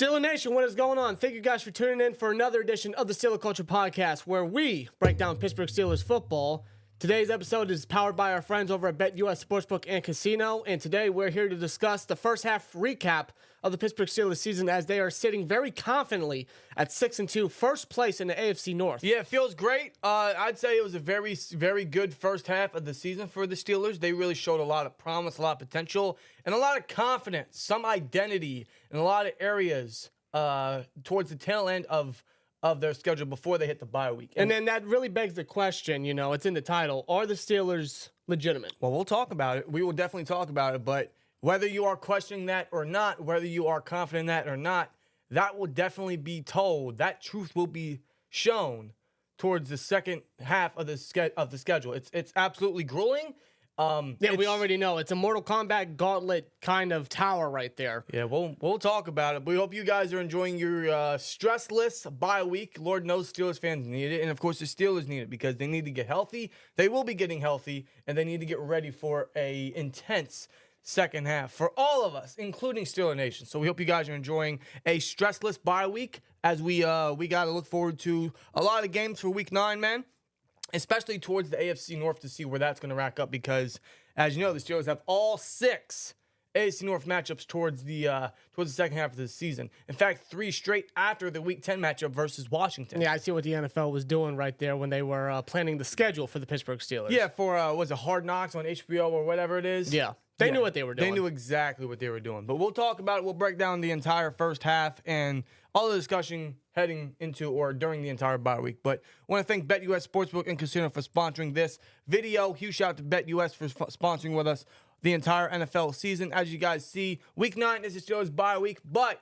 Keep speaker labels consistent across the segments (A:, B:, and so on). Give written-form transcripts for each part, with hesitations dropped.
A: Steelers Nation, what is going on? Thank you guys for tuning in for another edition of the Steelers Culture Podcast, where we break down Pittsburgh Steelers football. Today's episode is powered by our friends over at BetUS Sportsbook and Casino, and today we're here to discuss the first half recap of the Pittsburgh Steelers season as they are sitting very confidently at 6-2, first place in the AFC North.
B: Yeah, it feels great. I'd say it was a very, very good first half of the season for the Steelers. They really showed a lot of promise, a lot of potential, and a lot of confidence, some identity in a lot of areas towards the tail end of their schedule before they hit the bye week.
A: And then that really begs the question, you know, it's in the title, are the Steelers legitimate?
B: Well, we'll talk about it. We will definitely talk about it, but whether you are questioning that or not, whether you are confident in that or not, that will definitely be told. That truth will be shown towards the second half of the schedule. It's absolutely grueling.
A: We already know. It's a Mortal Kombat gauntlet kind of tower right there.
B: Yeah, we'll talk about it. We hope you guys are enjoying your stressless bye week. Lord knows Steelers fans need it. And, of course, the Steelers need it because they need to get healthy. They will be getting healthy, and they need to get ready for a intense second half for all of us, including Steelers Nation. So we hope you guys are enjoying a stressless bye week as we got to look forward to a lot of games for Week 9, man. Especially towards the AFC North to see where that's going to rack up because, as you know, the Steelers have all 6 AFC North matchups towards the second half of the season. In fact, 3 straight after the Week 10 matchup versus Washington.
A: Yeah, I see what the NFL was doing right there when they were planning the schedule for the Pittsburgh Steelers.
B: Yeah, for, was it Hard Knocks on HBO or whatever it is?
A: Yeah, they knew what they were doing.
B: They knew exactly what they were doing. But we'll talk about it. We'll break down the entire first half and all the discussion heading into or during the entire bye week. But I want to thank BetUS Sportsbook and Casino for sponsoring this video. Huge shout out to BetUS for sponsoring with us the entire NFL season. As you guys see, Week 9 is the Steelers bye week. But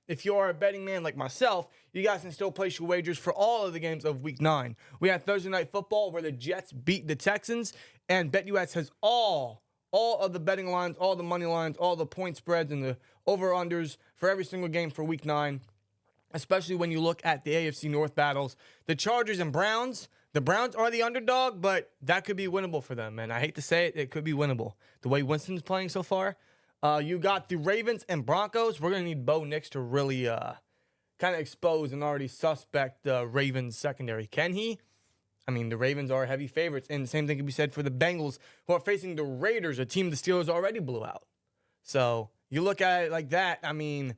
B: if you are a betting man like myself, you guys can still place your wagers for all of the games of Week 9. We had Thursday Night Football where the Jets beat the Texans, and BetUS has all of the betting lines, all the money lines, all the point spreads, and the over-unders for every single game for Week 9, especially when you look at the AFC North battles. The Chargers and Browns, the Browns are the underdog, but that could be winnable for them, man. I hate to say it, it could be winnable. The way Winston's playing so far. You got the Ravens and Broncos. We're going to need Bo Nix to really kind of expose an already suspect Ravens secondary. Can he? I mean, the Ravens are heavy favorites, and the same thing can be said for the Bengals, who are facing the Raiders, a team the Steelers already blew out. So you look at it like that. I mean,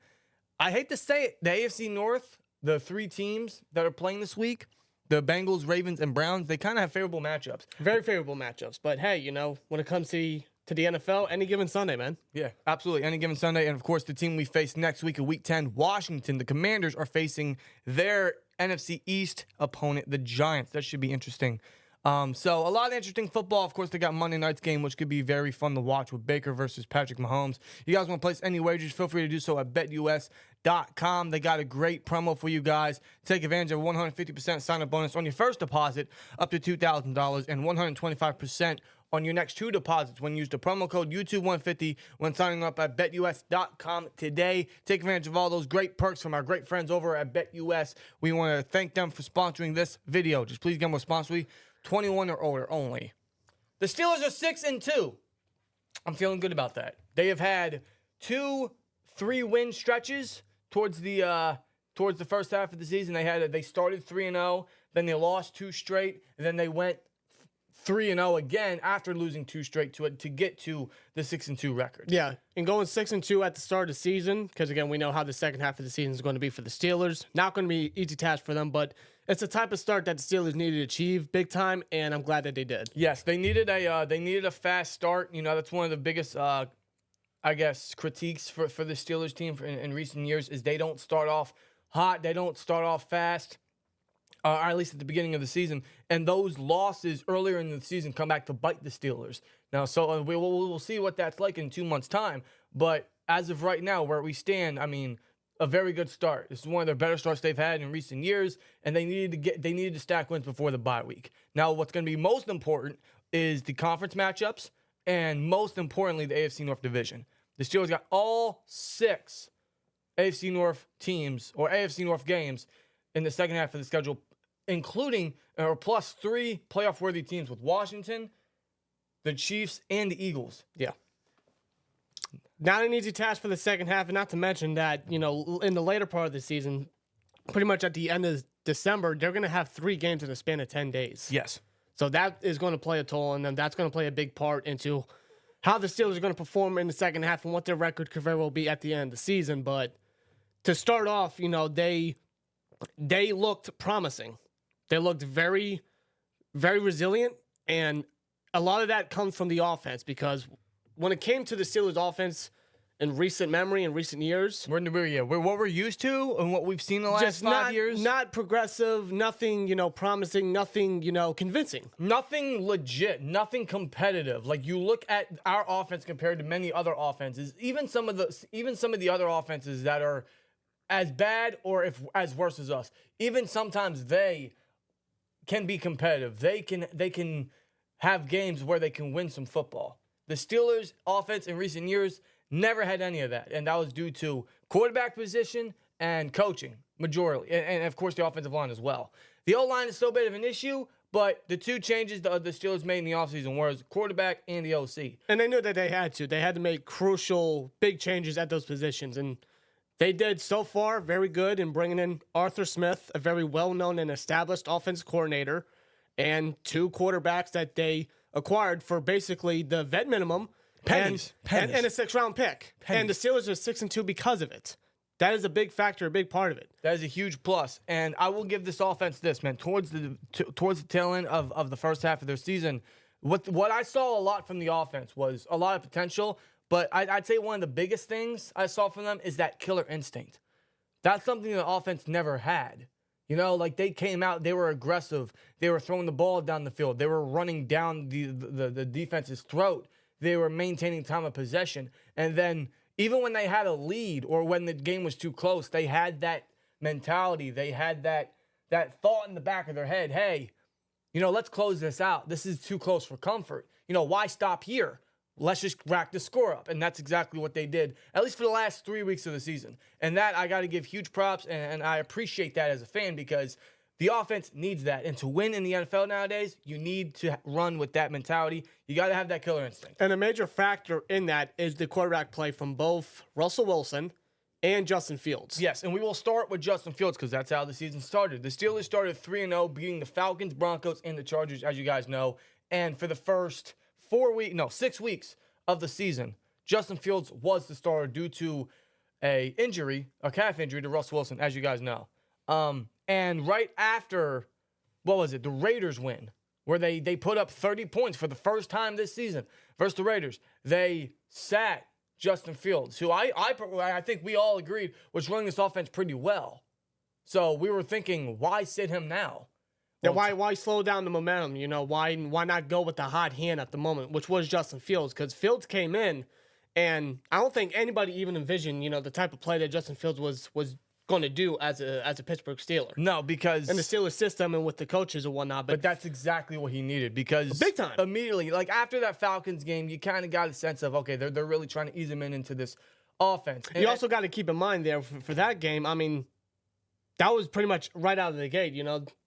B: I hate to say it, the AFC North, the 3 teams that are playing this week, the Bengals, Ravens, and Browns, they kind of have favorable matchups.
A: Very favorable matchups. But, hey, you know, when it comes to the NFL, any given Sunday, man.
B: Yeah, absolutely. Any given Sunday. And, of course, the team we face next week in Week 10, Washington, the Commanders are facing their NFC East opponent, the Giants. That should be interesting. So a lot of interesting football. Of course, they got Monday night's game, which could be very fun to watch with Baker versus Patrick Mahomes. You guys want to place any wagers, feel free to do so at BetUS.com. They got a great promo for you guys. Take advantage of a 150% sign-up bonus on your first deposit up to $2,000 and 125% on your next 2 deposits when you use the promo code YouTube150 when signing up at BetUS.com today. Take advantage of all those great perks from our great friends over at BetUS. We want to thank them for sponsoring this video. Just please get them responsibly. 21 or older only. The Steelers are 6-2. I'm feeling good about that. They have had 2 3-win stretches towards the first half of the season. They started 3-0, then they lost 2 straight, and then they went 3-0 again after losing 2 straight to get to the 6-2 record.
A: Yeah, and going 6-2 at the start of the season, because again, we know how the second half of the season is going to be for the Steelers. Not going to be an easy task for them, but it's the type of start that the Steelers needed to achieve big time, and I'm glad that they did.
B: Yes, they needed a fast start. You know, that's one of the biggest critiques for the Steelers team in recent years is they don't start off hot, they don't start off fast. Or at least at the beginning of the season, and those losses earlier in the season come back to bite the Steelers. Now, so we'll see what that's like in 2 months' time, but as of right now, where we stand, I mean, a very good start. This is one of their better starts they've had in recent years, and they needed to stack wins before the bye week. Now, what's going to be most important is the conference matchups, and most importantly, the AFC North division. The Steelers got all 6 AFC North teams or AFC North games in the second half of the schedule, including plus 3 playoff-worthy teams with Washington, the Chiefs, and the Eagles.
A: Yeah. Not an easy task for the second half, and not to mention that, in the later part of the season, pretty much at the end of December, they're going to have 3 games in a span of 10 days.
B: Yes.
A: So that is going to play a toll on them. That's going to play a big part into how the Steelers are going to perform in the second half and what their record could very well be at the end of the season. But to start off, they looked promising. They looked very, very resilient, and a lot of that comes from the offense because when it came to the Steelers' offense in recent memory, in recent years,
B: we're what we're used to and what we've seen in the last 5 years.
A: Not progressive, nothing, promising, nothing, convincing.
B: Nothing legit, nothing competitive. Like you look at our offense compared to many other offenses, even some of the other offenses that are as bad or as worse as us. Even sometimes they can be competitive. They can have games where they can win some football. The Steelers' offense in recent years never had any of that, and that was due to quarterback position and coaching, majorly, and of course the offensive line as well. The O-line is still a bit of an issue, but the 2 changes the Steelers made in the offseason was quarterback and the OC.
A: And they knew that they had to. They had to make crucial, big changes at those positions, and they did so far very good in bringing in Arthur Smith, a very well-known and established offensive coordinator, and 2 quarterbacks that they acquired for basically the vet minimum.
B: Pennies.
A: And a 6th-round pick.
B: Pennies.
A: And the Steelers are 6-2 because of it. That is a big factor, a big part of it.
B: That is a huge plus. And I will give this offense this, man. Towards the tail end of the first half of their season, what I saw a lot from the offense was a lot of potential, but I'd say one of the biggest things I saw from them is that killer instinct. That's something the offense never had. Like they came out, they were aggressive. They were throwing the ball down the field. They were running down the defense's throat. They were maintaining time of possession. And then even when they had a lead or when the game was too close, they had that mentality. They had that thought in the back of their head, hey, let's close this out. This is too close for comfort. Why stop here? Let's just rack the score up. And that's exactly what they did, at least for the last 3 weeks of the season. And that I got to give huge props, and I appreciate that as a fan because the offense needs that. And to win in the NFL nowadays, you need to run with that mentality. You got to have that killer instinct.
A: And a major factor in that is the quarterback play from both Russell Wilson and Justin Fields.
B: Yes, and we will start with Justin Fields because that's how the season started. The Steelers started 3-0, beating the Falcons, Broncos, and the Chargers, as you guys know. And for the first 6 weeks of the season, Justin Fields was the starter due to a calf injury to Russell Wilson, as you guys know. And right after, the Raiders win, where they put up 30 points for the first time this season versus the Raiders. They sat Justin Fields, who I think we all agreed was running this offense pretty well. So we were thinking, why sit him now?
A: Yeah, why slow down the momentum? Why not go with the hot hand at the moment, which was Justin Fields? Because Fields came in, and I don't think anybody even envisioned, the type of play that Justin Fields was going to do as a Pittsburgh Steeler.
B: No, because
A: in the Steelers system and with the coaches and whatnot.
B: But that's exactly what he needed because
A: big time.
B: Immediately, like after that Falcons game, you kind of got a sense of, okay, they're really trying to ease him into this offense.
A: You also got to keep in mind there for that game, I mean, that was pretty much right out of the gate,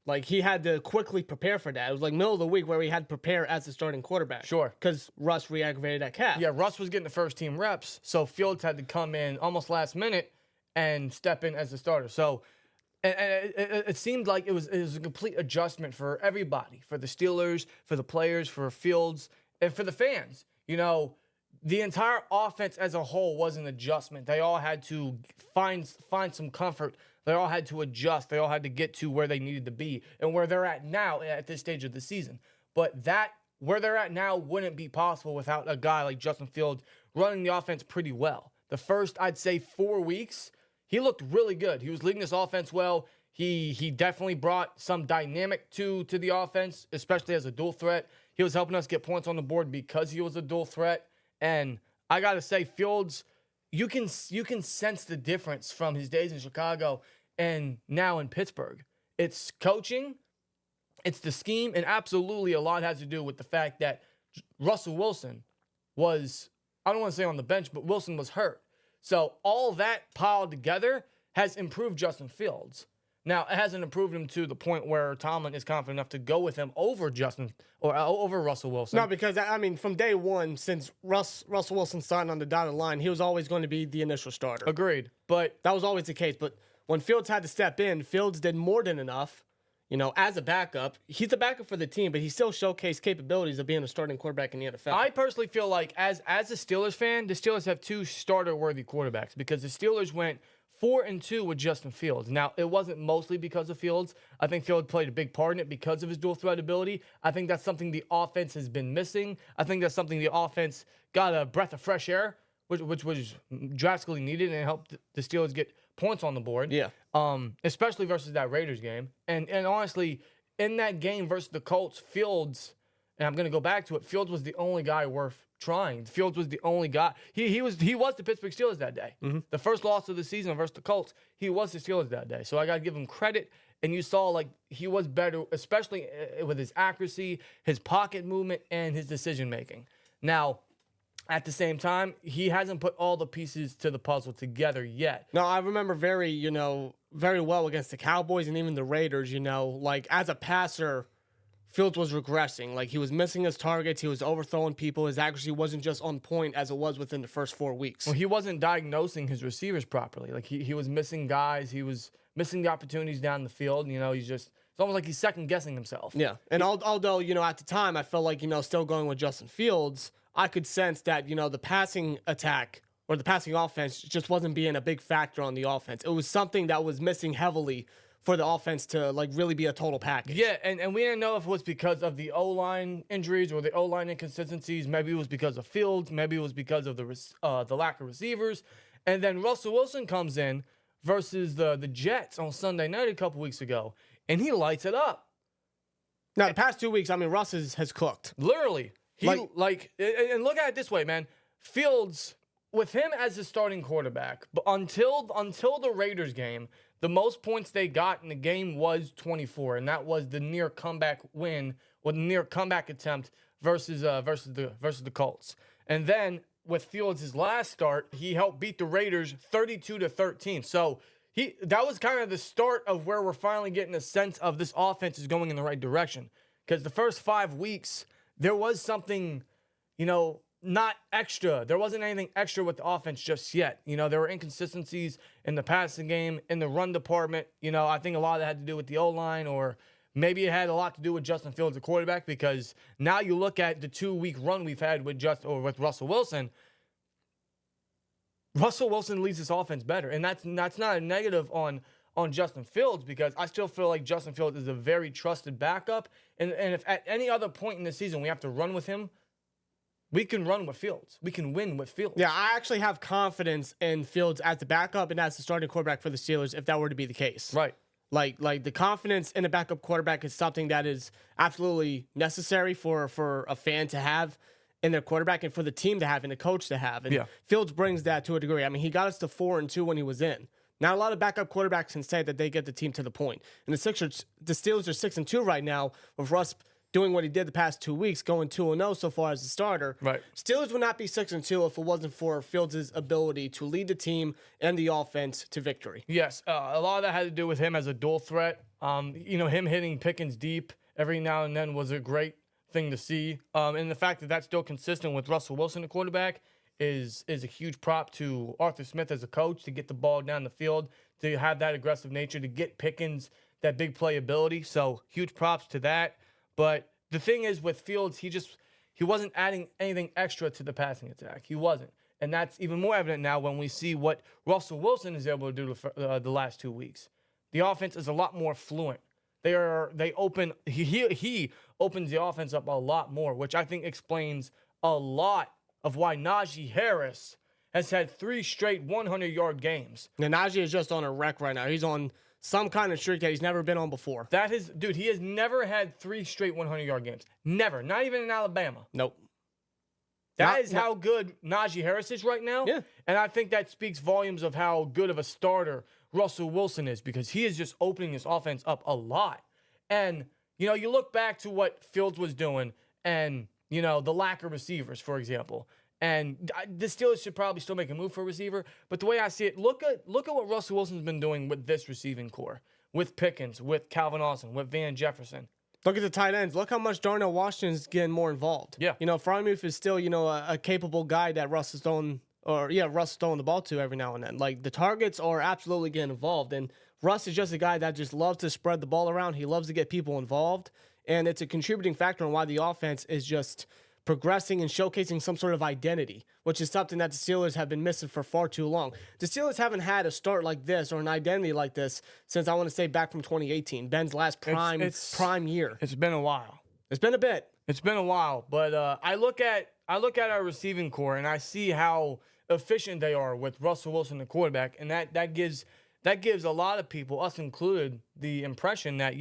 A: Like, he had to quickly prepare for that. It was like middle of the week where he had to prepare as the starting quarterback.
B: Sure.
A: Because Russ re-aggravated that calf.
B: Yeah, Russ was getting the first-team reps, so Fields had to come in almost last minute and step in as the starter. So it seemed like it was a complete adjustment for everybody, for the Steelers, for the players, for Fields, and for the fans. The entire offense as a whole was an adjustment. They all had to find some comfort. They all had to adjust. They all had to get to where they needed to be and where they're at now at this stage of the season. But where they're at now wouldn't be possible without a guy like Justin Fields running the offense pretty well. The first, I'd say, 4 weeks, he looked really good. He was leading this offense well. He definitely brought some dynamic to the offense, especially as a dual threat. He was helping us get points on the board because he was a dual threat. And I got to say, Fields, you can sense the difference from his days in Chicago and now in Pittsburgh. It's coaching, it's the scheme, and absolutely a lot has to do with the fact that Russell Wilson was, I don't want to say on the bench, but Wilson was hurt. So all that piled together has improved Justin Fields. Now, it hasn't improved him to the point where Tomlin is confident enough to go with him over Justin or over Russell Wilson.
A: No, because, I mean, from day one, since Russell Wilson signed on the dotted line, he was always going to be the initial starter.
B: Agreed. But
A: that was always the case. But when Fields had to step in, Fields did more than enough. You know, as a backup, he's a backup for the team, but he still showcased capabilities of being a starting quarterback in the NFL.
B: I personally feel like, as a Steelers fan, the Steelers have two starter-worthy quarterbacks because the Steelers went 4-2 with Justin Fields. Now, it wasn't mostly because of Fields. I think Fields played a big part in it because of his dual threat ability. I think that's something the offense has been missing. I think that's something the offense got a breath of fresh air, which was drastically needed and helped the Steelers get points on the board.
A: Yeah.
B: Especially versus that Raiders game. And honestly, in that game versus the Colts, Fields, and I'm going to go back to it, Fields was the only guy worth trying. Fields was the only guy. He was the Pittsburgh Steelers that day. Mm-hmm. The first loss of the season versus the Colts, he was the Steelers that day. So I got to give him credit. And you saw, like, he was better, especially with his accuracy, his pocket movement, and his decision-making. Now, at the same time, he hasn't put all the pieces to the puzzle together yet.
A: No, I remember very well against the Cowboys and even the Raiders, like as a passer, Fields was regressing. Like he was missing his targets. He was overthrowing people. His accuracy wasn't just on point as it was within the first 4 weeks.
B: Well, he wasn't diagnosing his receivers properly. Like he was missing guys. He was missing the opportunities down the field. It's almost like he's second guessing himself.
A: Yeah. And although, at the time I felt like, still going with Justin Fields, I could sense that, the passing attack or the passing offense just wasn't being a big factor on the offense. It was something that was missing heavily for the offense to, like, really be a total package.
B: Yeah, and we didn't know if it was because of the O-line injuries or the O-line inconsistencies. Maybe it was because of Fields. Maybe it was because of the lack of receivers. And then Russell Wilson comes in versus the Jets on Sunday night a couple weeks ago, and he lights it up.
A: Now, the past 2 weeks, I mean, Russ has cooked.
B: Literally. And look at it this way, man. Fields, with him as the starting quarterback, but until the Raiders game, the most points they got in the game was 24, and that was the near comeback win or the near comeback attempt versus the Colts. And then with Fields' his last start, he helped beat the Raiders 32-13. So that was kind of the start of where we're finally getting a sense of this offense is going in the right direction. Because the first 5 weeks, there was something, not extra. There wasn't anything extra with the offense just yet. There were inconsistencies in the passing game, in the run department. I think a lot of that had to do with the O-line, or maybe it had a lot to do with Justin Fields, the quarterback, because now you look at the 2-week run we've had with Russell Wilson. Russell Wilson leads this offense better, and that's not a negative on Justin Fields, because I still feel like Justin Fields is a very trusted backup. And if at any other point in the season we have to run with him, we can run with Fields. We can win with Fields.
A: Yeah, I actually have confidence in Fields as the backup and as the starting quarterback for the Steelers if that were to be the case.
B: Right.
A: Like the confidence in a backup quarterback is something that is absolutely necessary for a fan to have in their quarterback and for the team to have and the coach to have. And Fields brings that to a degree. I mean, he got us to 4-2 when he was in. Not a lot of backup quarterbacks can say that they get the team to the point. And the Steelers are 6-2 right now with Russ doing what he did the past 2 weeks, going 2-0 so far as a starter.
B: Right.
A: Steelers would not be 6-2 if it wasn't for Fields' ability to lead the team and the offense to victory.
B: Yes, a lot of that had to do with him as a dual threat. Him hitting Pickens deep every now and then was a great thing to see. And the fact that that's still consistent with Russell Wilson, the quarterback, is a huge prop to Arthur Smith as a coach to get the ball down the field, to have that aggressive nature, to get Pickens that big playability. So huge props to that. But the thing is with Fields, he wasn't adding anything extra to the passing attack. He wasn't. And that's even more evident now when we see what Russell Wilson is able to do the last 2 weeks. The offense is a lot more fluent. He opens the offense up a lot more, which I think explains a lot of why Najee Harris has had 3 straight 100-yard games.
A: Now, Najee is just on a wreck right now. He's on some kind of streak that he's never been on before.
B: He has never had 3 straight 100-yard games. Never. Not even in Alabama.
A: Nope.
B: That is how good Najee Harris is right now.
A: Yeah.
B: And I think that speaks volumes of how good of a starter Russell Wilson is, because he is just opening this offense up a lot. And, you look back to what Fields was doing and, the lack of receivers, for example. And the Steelers should probably still make a move for a receiver. But the way I see it, look at what Russell Wilson's been doing with this receiving core. with Pickens, with Calvin Austin, with Van Jefferson.
A: Look at the tight ends. Look how much Darnell Washington's getting more involved.
B: Yeah.
A: Freiermuth is still, a capable guy that Russ is throwing the ball to every now and then. Like, the targets are absolutely getting involved. And Russ is just a guy that just loves to spread the ball around. He loves to get people involved. And it's a contributing factor in why the offense is just progressing and showcasing some sort of identity, which is something that the Steelers have been missing for far too long. The Steelers haven't had a start like this or an identity like this since, I want to say, back from 2018, Ben's last prime year.
B: It's been a while.
A: It's been a bit.
B: It's been a while, but I look at our receiving core and I see how efficient they are with Russell Wilson, the quarterback, and that gives a lot of people, us included, the impression that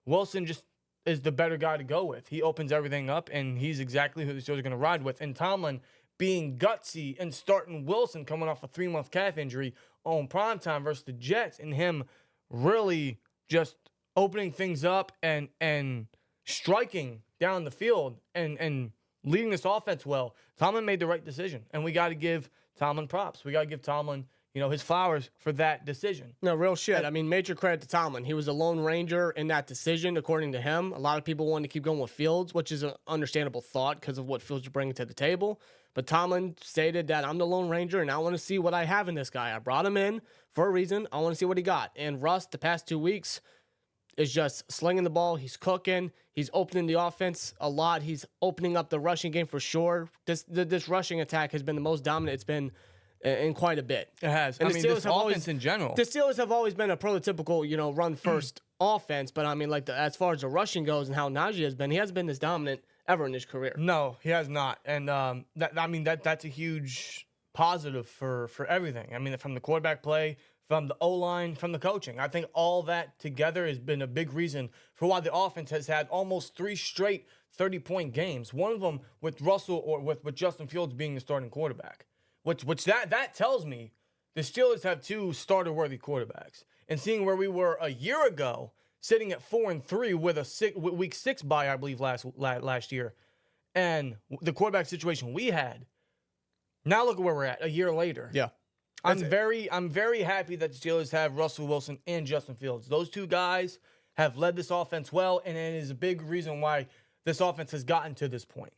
B: Wilson just is the better guy to go with. He opens everything up, and he's exactly who the Steelers are going to ride with. And Tomlin being gutsy and starting Wilson coming off a 3-month calf injury on primetime versus the Jets, and him really just opening things up and striking down the field and leading this offense well. Tomlin made the right decision, and we got to give Tomlin props. We got to give Tomlin his flowers for that decision.
A: No, real shit. Major credit to Tomlin. He was a lone ranger in that decision, according to him. A lot of people wanted to keep going with Fields, which is an understandable thought because of what Fields is bringing to the table. But Tomlin stated that I'm the lone ranger, and I want to see what I have in this guy. I brought him in for a reason. I want to see what he got. And Russ, the past 2 weeks, is just slinging the ball. He's cooking. He's opening the offense a lot. He's opening up the rushing game for sure. This rushing attack has been the most dominant it's been in quite a bit.
B: It has.
A: And
B: this offense in general.
A: The Steelers have always been a prototypical, run-first offense, but as far as the rushing goes and how Najee has been, he hasn't been this dominant ever in his career.
B: No, he has not. And that's a huge positive for everything. From the quarterback play, from the O-line, from the coaching. I think all that together has been a big reason for why the offense has had almost 3 straight 30-point games. One of them with Russell or with Justin Fields being the starting quarterback. Which that tells me the Steelers have 2 starter-worthy quarterbacks. And seeing where we were a year ago, sitting at 4-3 with a week 6 bye, I believe, last year, and the quarterback situation we had. Now look at where we're at a year later.
A: Yeah,
B: I'm very happy that the Steelers have Russell Wilson and Justin Fields. Those 2 guys have led this offense well, and it is a big reason why this offense has gotten to this point.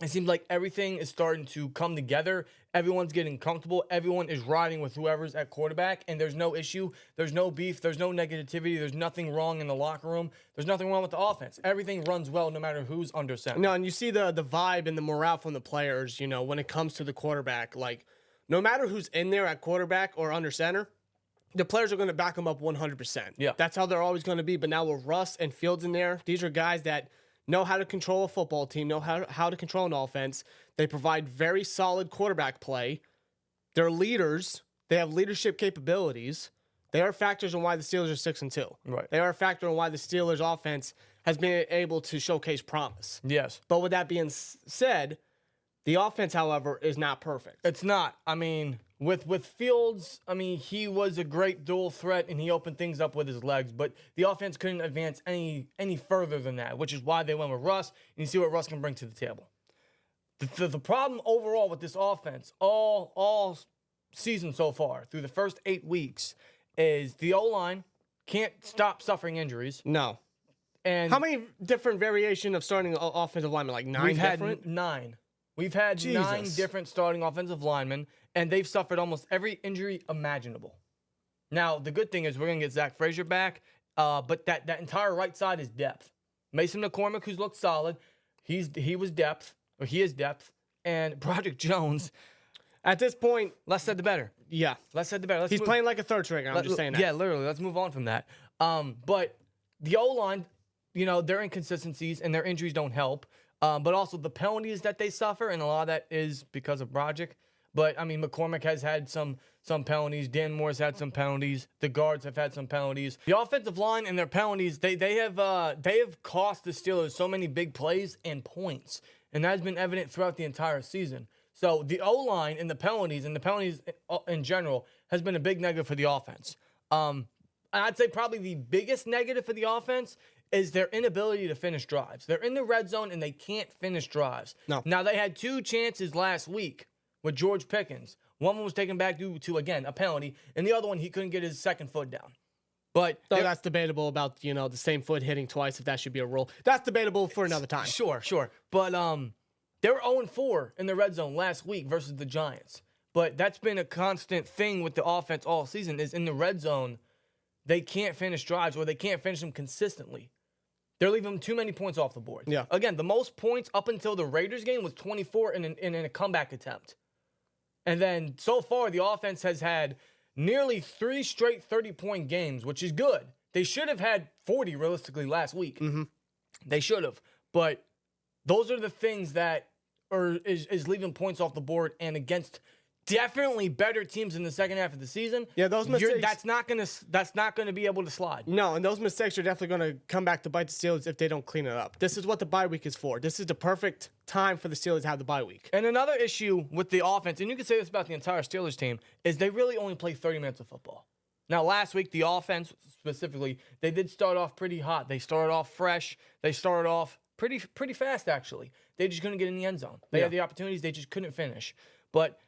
B: It seems like everything is starting to come together. Everyone's getting comfortable. Everyone is riding with whoever's at quarterback, and there's no issue. There's no beef. There's no negativity. There's nothing wrong in the locker room. There's nothing wrong with the offense. Everything runs well no matter who's under center.
A: No, and you see the vibe and the morale from the players, when it comes to the quarterback. Like, no matter who's in there at quarterback or under center, the players are going to back them up 100%.
B: Yeah.
A: That's how they're always going to be. But now with Russ and Fields in there, these are guys that know how to control a football team, know how to control an offense. They provide very solid quarterback play. They're leaders. They have leadership capabilities. They are factors in why the Steelers are 6-2.
B: Right.
A: They are a factor in why the Steelers offense has been able to showcase promise.
B: Yes.
A: But with that being said, the offense, however, is not perfect.
B: It's not. With Fields, he was a great dual threat, and he opened things up with his legs, but the offense couldn't advance any further than that, which is why they went with Russ, and you see what Russ can bring to the table. The problem overall with this offense, all season so far, through the first 8 weeks, is the O-line can't stop suffering injuries.
A: No.
B: And
A: how many different variation of starting offensive linemen? Like 9 different?
B: 9. We've had
A: Jesus.
B: 9 different starting offensive linemen, and they've suffered almost every injury imaginable. Now, the good thing is we're going to get Zach Frazier back, but that entire right side is depth. Mason McCormick, who's looked solid, he is depth, and Broderick Jones.
A: At this point,
B: less said the better.
A: Yeah.
B: Less said the better.
A: He's playing like a third stringer. I'm just saying that.
B: Yeah, literally. Let's move on from that. But the O-line, their inconsistencies and their injuries don't help. But also the penalties that they suffer, and a lot of that is because of Broderick. But, McCormick has had some penalties. Dan Moore's had some penalties. The guards have had some penalties. The offensive line and their penalties, they have cost the Steelers so many big plays and points. And that has been evident throughout the entire season. So the O-line and the penalties in general has been a big negative for the offense. I'd say probably the biggest negative for the offense is their inability to finish drives. They're in the red zone and they can't finish drives.
A: No.
B: Now, they had 2 chances last week with George Pickens. One was taken back due to, again, a penalty, and the other one, he couldn't get his second foot down. But
A: so that's debatable about, the same foot hitting twice, if that should be a rule. That's debatable for another time.
B: Sure. But they were 0-4 in the red zone last week versus the Giants. But that's been a constant thing with the offense all season is in the red zone, they can't finish drives or they can't finish them consistently. They're leaving them too many points off the board.
A: Yeah.
B: Again, the most points up until the Raiders game was 24 in a comeback attempt. And then so far, the offense has had nearly 3 straight 30-point games, which is good. They should have had 40 realistically last week.
A: Mm-hmm.
B: They should have. But those are the things that is leaving points off the board and against definitely better teams in the second half of the season.
A: Yeah, those mistakes.
B: That's not gonna be able to slide.
A: No, and those mistakes are definitely going to come back to bite the Steelers if they don't clean it up. This is what the bye week is for. This is the perfect time for the Steelers to have the bye week.
B: And another issue with the offense, and you can say this about the entire Steelers team, is they really only play 30 minutes of football. Now, last week, the offense specifically, they did start off pretty hot. They started off fresh. They started off pretty fast, actually. They just couldn't get in the end zone. They had the opportunities. They just couldn't finish. But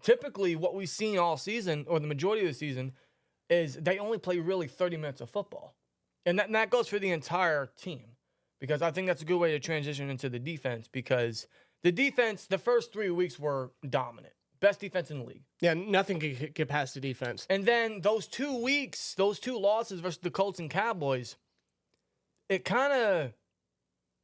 B: typically, what we've seen all season, or the majority of the season, is they only play really 30 minutes of football. And that goes for the entire team. Because I think that's a good way to transition into the defense. Because the defense, the first 3 weeks were dominant. Best defense in the league.
A: Yeah, nothing can get past the defense.
B: And then those 2 weeks, those 2 losses versus the Colts and Cowboys, it kind of,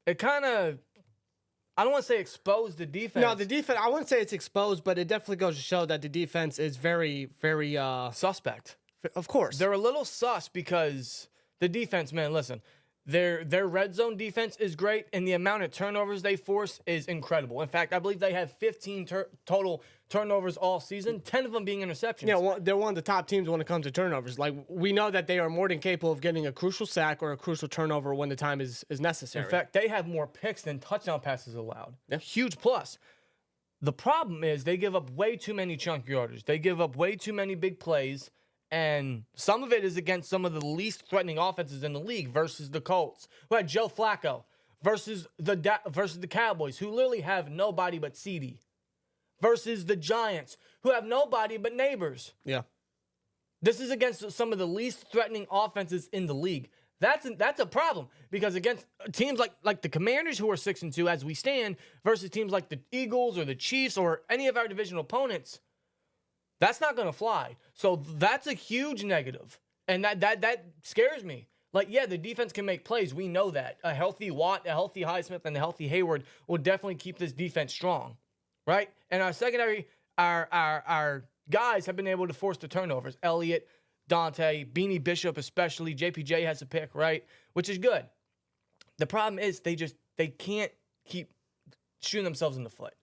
B: I don't want to say exposed the defense.
A: No, the defense, I wouldn't say it's exposed, but it definitely goes to show that the defense is very, very
B: suspect.
A: Of course.
B: They're a little sus because the defense, man, listen, their red zone defense is great, and the amount of turnovers they force is incredible. In fact, I believe they have 15 total turnovers all season, 10 of them being interceptions.
A: Yeah, they're one of the top teams when it comes to turnovers. Like, we know that they are more than capable of getting a crucial sack or a crucial turnover when the time is necessary.
B: In fact, they have more picks than touchdown passes allowed.
A: Yeah.
B: Huge plus. The problem is they give up way too many chunk yardage. They give up way too many big plays, and some of it is against some of the least threatening offenses in the league versus the Colts, who had Joe Flacco, versus the Cowboys, who literally have nobody but CD, versus the Giants, who have nobody but Neighbors.
A: Yeah.
B: This is against some of the least threatening offenses in the league. That's a problem because against teams like the Commanders, who are 6-2 as we stand, versus teams like the Eagles or the Chiefs or any of our divisional opponents, that's not going to fly. So that's a huge negative, and that scares me. Like, yeah, the defense can make plays. We know that. A healthy Watt, a healthy Highsmith, and a healthy Hayward will definitely keep this defense strong, right? And our secondary, our guys have been able to force the turnovers. Elliott, Dante, Beanie Bishop especially, JPJ has a pick, right? Which is good. The problem is they can't keep shooting themselves in the foot.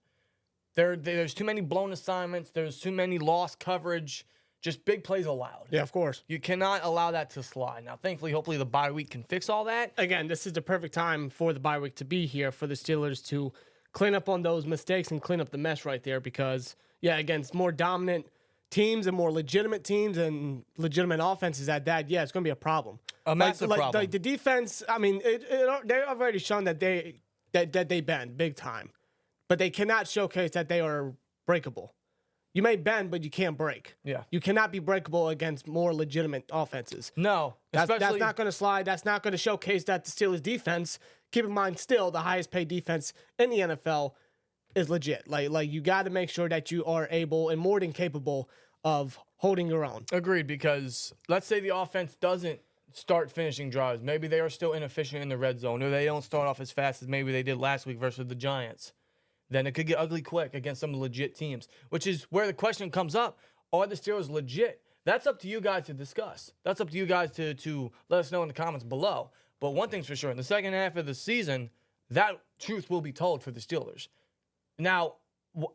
B: There's too many blown assignments. There's too many lost coverage. Just big plays allowed.
A: Yeah, of course.
B: You cannot allow that to slide. Now, thankfully, hopefully the bye week can fix all that.
A: Again, this is the perfect time for the bye week to be here for the Steelers to clean up on those mistakes and clean up the mess right there because, yeah, against more dominant teams and more legitimate teams and legitimate offenses at that, yeah, it's going to be a problem.
B: A massive problem.
A: Like the defense, I mean, they've already shown that they bend big time, but they cannot showcase that they are breakable. You may bend, but you can't break.
B: Yeah.
A: You cannot be breakable against more legitimate offenses.
B: No.
A: That's not going to slide. That's not going to showcase that the Steelers defense, keep in mind still the highest paid defense in the NFL, is legit. Like you got to make sure that you are able and more than capable of holding your own.
B: Agreed, because let's say the offense doesn't start finishing drives. Maybe they are still inefficient in the red zone, or they don't start off as fast as maybe they did last week versus the Giants. Then it could get ugly quick against some legit teams, which is where the question comes up. Are the Steelers legit? That's up to you guys to discuss. That's up to you guys to let us know in the comments below. But one thing's for sure, in the second half of the season, that truth will be told for the Steelers. Now,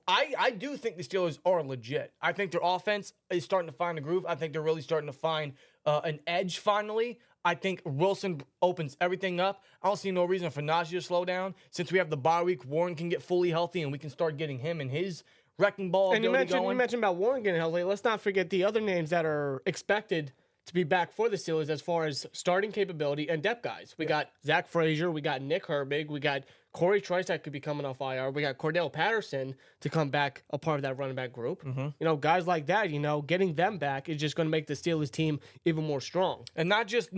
B: I do think the Steelers are legit. I think their offense is starting to find a groove. I think they're really starting to find an edge finally. I think Wilson opens everything up. I don't see no reason for Najee to slow down. Since we have the bye week, Warren can get fully healthy, and we can start getting him and his wrecking ball
A: And you
B: going.
A: mentioned about Warren getting healthy. Let's not forget the other names that are expected to be back for the Steelers as far as starting capability and depth guys. We got Zach Frazier. We got Nick Herbig. We got Corey Trice that could be coming off IR. We got Cordell Patterson to come back a part of that running back group. You know, guys like that, you know, getting them back is just going to make the Steelers team even more strong.
B: And not just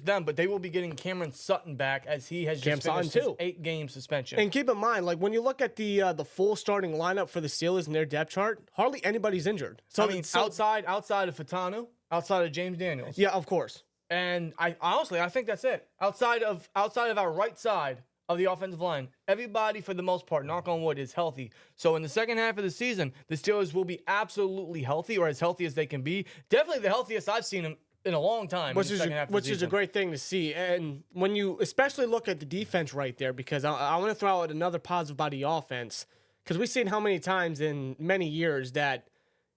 B: them, but they will be getting Cameron Sutton back as he has just finished his 8-game suspension.
A: And keep in mind, like when you look at the full starting lineup for the Steelers in their depth chart, hardly anybody's injured. So
B: I mean, outside of Fatanu, outside of James Daniels.
A: Yeah, of course.
B: And I think that's it. Outside of our right side of the offensive line, everybody for the most part, knock on wood, is healthy. So in the second half of the season, the Steelers will be absolutely healthy, or as healthy as they can be. Definitely the healthiest I've seen them in a long time.
A: Which is a great thing to see. And when you especially look at the defense right there, because I want to throw out another positive about the offense, because we've seen how many times in many years that,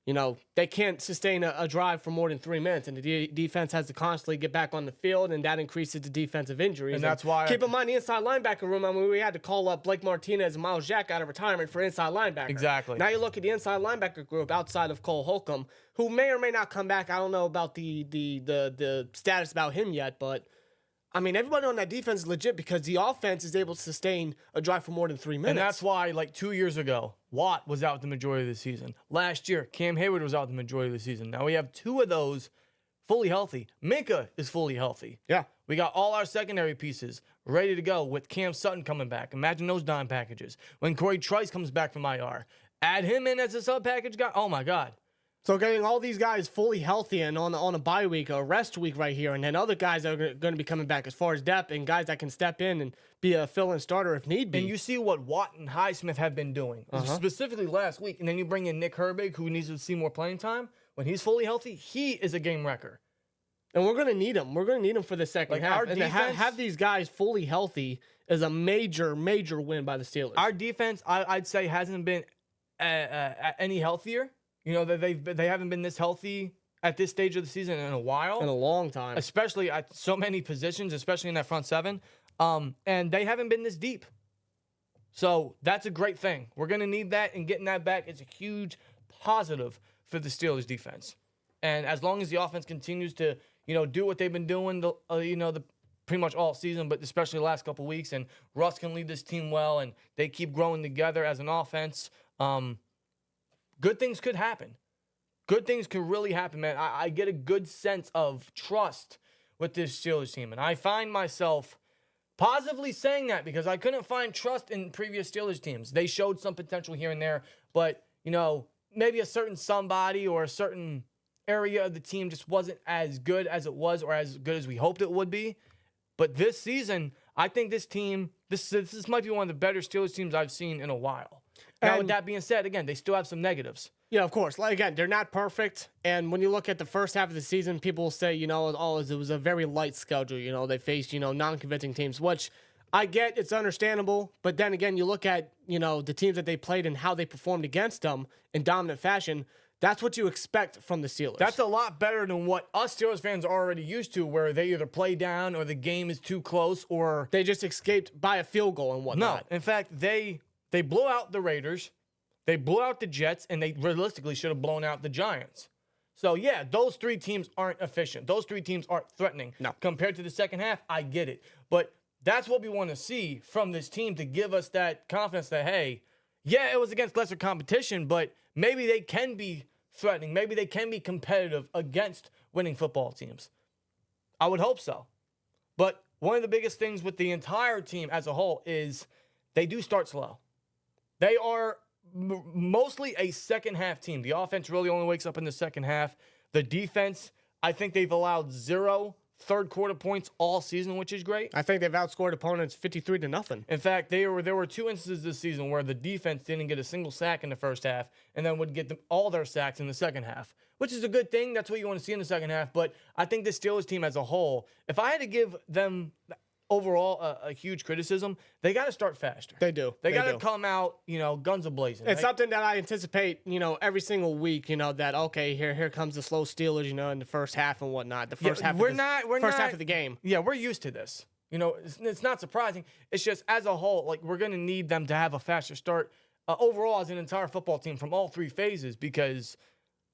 A: you know, they can't sustain a drive for more than 3 minutes, and the defense has to constantly get back on the field, and that increases the defensive injuries.
B: And that's why
A: keep in mind the inside linebacker room. I mean, we had to call up Blake Martinez and Miles Jack out of retirement for inside linebacker.
B: Exactly.
A: Now you look at the inside linebacker group outside of Cole Holcomb, who may or may not come back. I don't know about the status about him yet, but I mean, everybody on that defense is legit because the offense is able to sustain a drive for more than 3 minutes.
B: And that's why, like 2 years ago, Watt was out the majority of the season. Last year, Cam Hayward was out the majority of the season. Now we have 2 of those fully healthy. Minka is fully healthy.
A: Yeah.
B: We got all our secondary pieces ready to go with Cam Sutton coming back. Imagine those dime packages. When Corey Trice comes back from IR, add him in as a sub-package guy. Oh, my God.
A: So getting all these guys fully healthy and on a bye week, a rest week right here, and then other guys that are going to be coming back as far as depth and guys that can step in and be a fill-in starter if need be.
B: And you see what Watt and Highsmith have been doing, specifically last week. And then you bring in Nick Herbig, who needs to see more playing time. When he's fully healthy, he is a game wrecker.
A: And we're going to need him. We're going to need him for the second half.
B: Our
A: and
B: defense,
A: to have these guys fully healthy is a major, major win by the Steelers.
B: Our defense, I'd say, hasn't been any healthier. You know, they haven't been this healthy at this stage of the season in a while.
A: In a long time.
B: Especially at so many positions, especially in that front seven. And they haven't been this deep. So that's a great thing. We're going to need that, and getting that back is a huge positive for the Steelers defense. And as long as the offense continues to, you know, do what they've been doing, the pretty much all season, but especially the last couple weeks, and Russ can lead this team well, and they keep growing together as an offense, good things could happen. Good things could really happen, man. I get a good sense of trust with this Steelers team. And I find myself positively saying that because I couldn't find trust in previous Steelers teams. They showed some potential here and there, but, you know, maybe a certain somebody or a certain area of the team just wasn't as good as it was or as good as we hoped it would be. But this season, I think this team, this might be one of the better Steelers teams I've seen in a while. Now, with that being said, again, they still have some negatives.
A: Yeah, of course. Like, again, they're not perfect. And when you look at the first half of the season, people will say, you know, it was a very light schedule. You know, they faced, you know, non-convincing teams, which I get. It's understandable. But then again, you look at, you know, the teams that they played and how they performed against them in dominant fashion. That's what you expect from the Steelers.
B: That's a lot better than what us Steelers fans are already used to, where they either play down or the game is too close or
A: they just escaped by a field goal and whatnot.
B: No, in fact, they blew out the Raiders, they blew out the Jets, and they realistically should have blown out the Giants. So, yeah, those 3 teams aren't efficient. Those 3 teams aren't threatening.
A: No.
B: Compared to the second half, I get it. But that's what we want to see from this team to give us that confidence that, hey, yeah, it was against lesser competition, but maybe they can be threatening. Maybe they can be competitive against winning football teams. I would hope so. But one of the biggest things with the entire team as a whole is they do start slow. They are mostly a second-half team. The offense really only wakes up in the second half. The defense, I think they've allowed 0 third-quarter points all season, which is great.
A: I think they've outscored opponents 53-0.
B: In fact, there were 2 instances this season where the defense didn't get a single sack in the first half and then would get all their sacks in the second half, which is a good thing. That's what you want to see in the second half. But I think the Steelers team as a whole, if I had to give them overall a huge criticism, they got to start faster.
A: They do.
B: They got to come out, you know, guns a-blazing.
A: It's something that I anticipate, you know, every single week, you know, that, okay, here comes the slow Steelers, you know, in the first half and whatnot. The first half of the game.
B: Yeah, we're used to this. You know, it's not surprising. It's just as a whole, like, we're going to need them to have a faster start overall as an entire football team from all 3 phases because,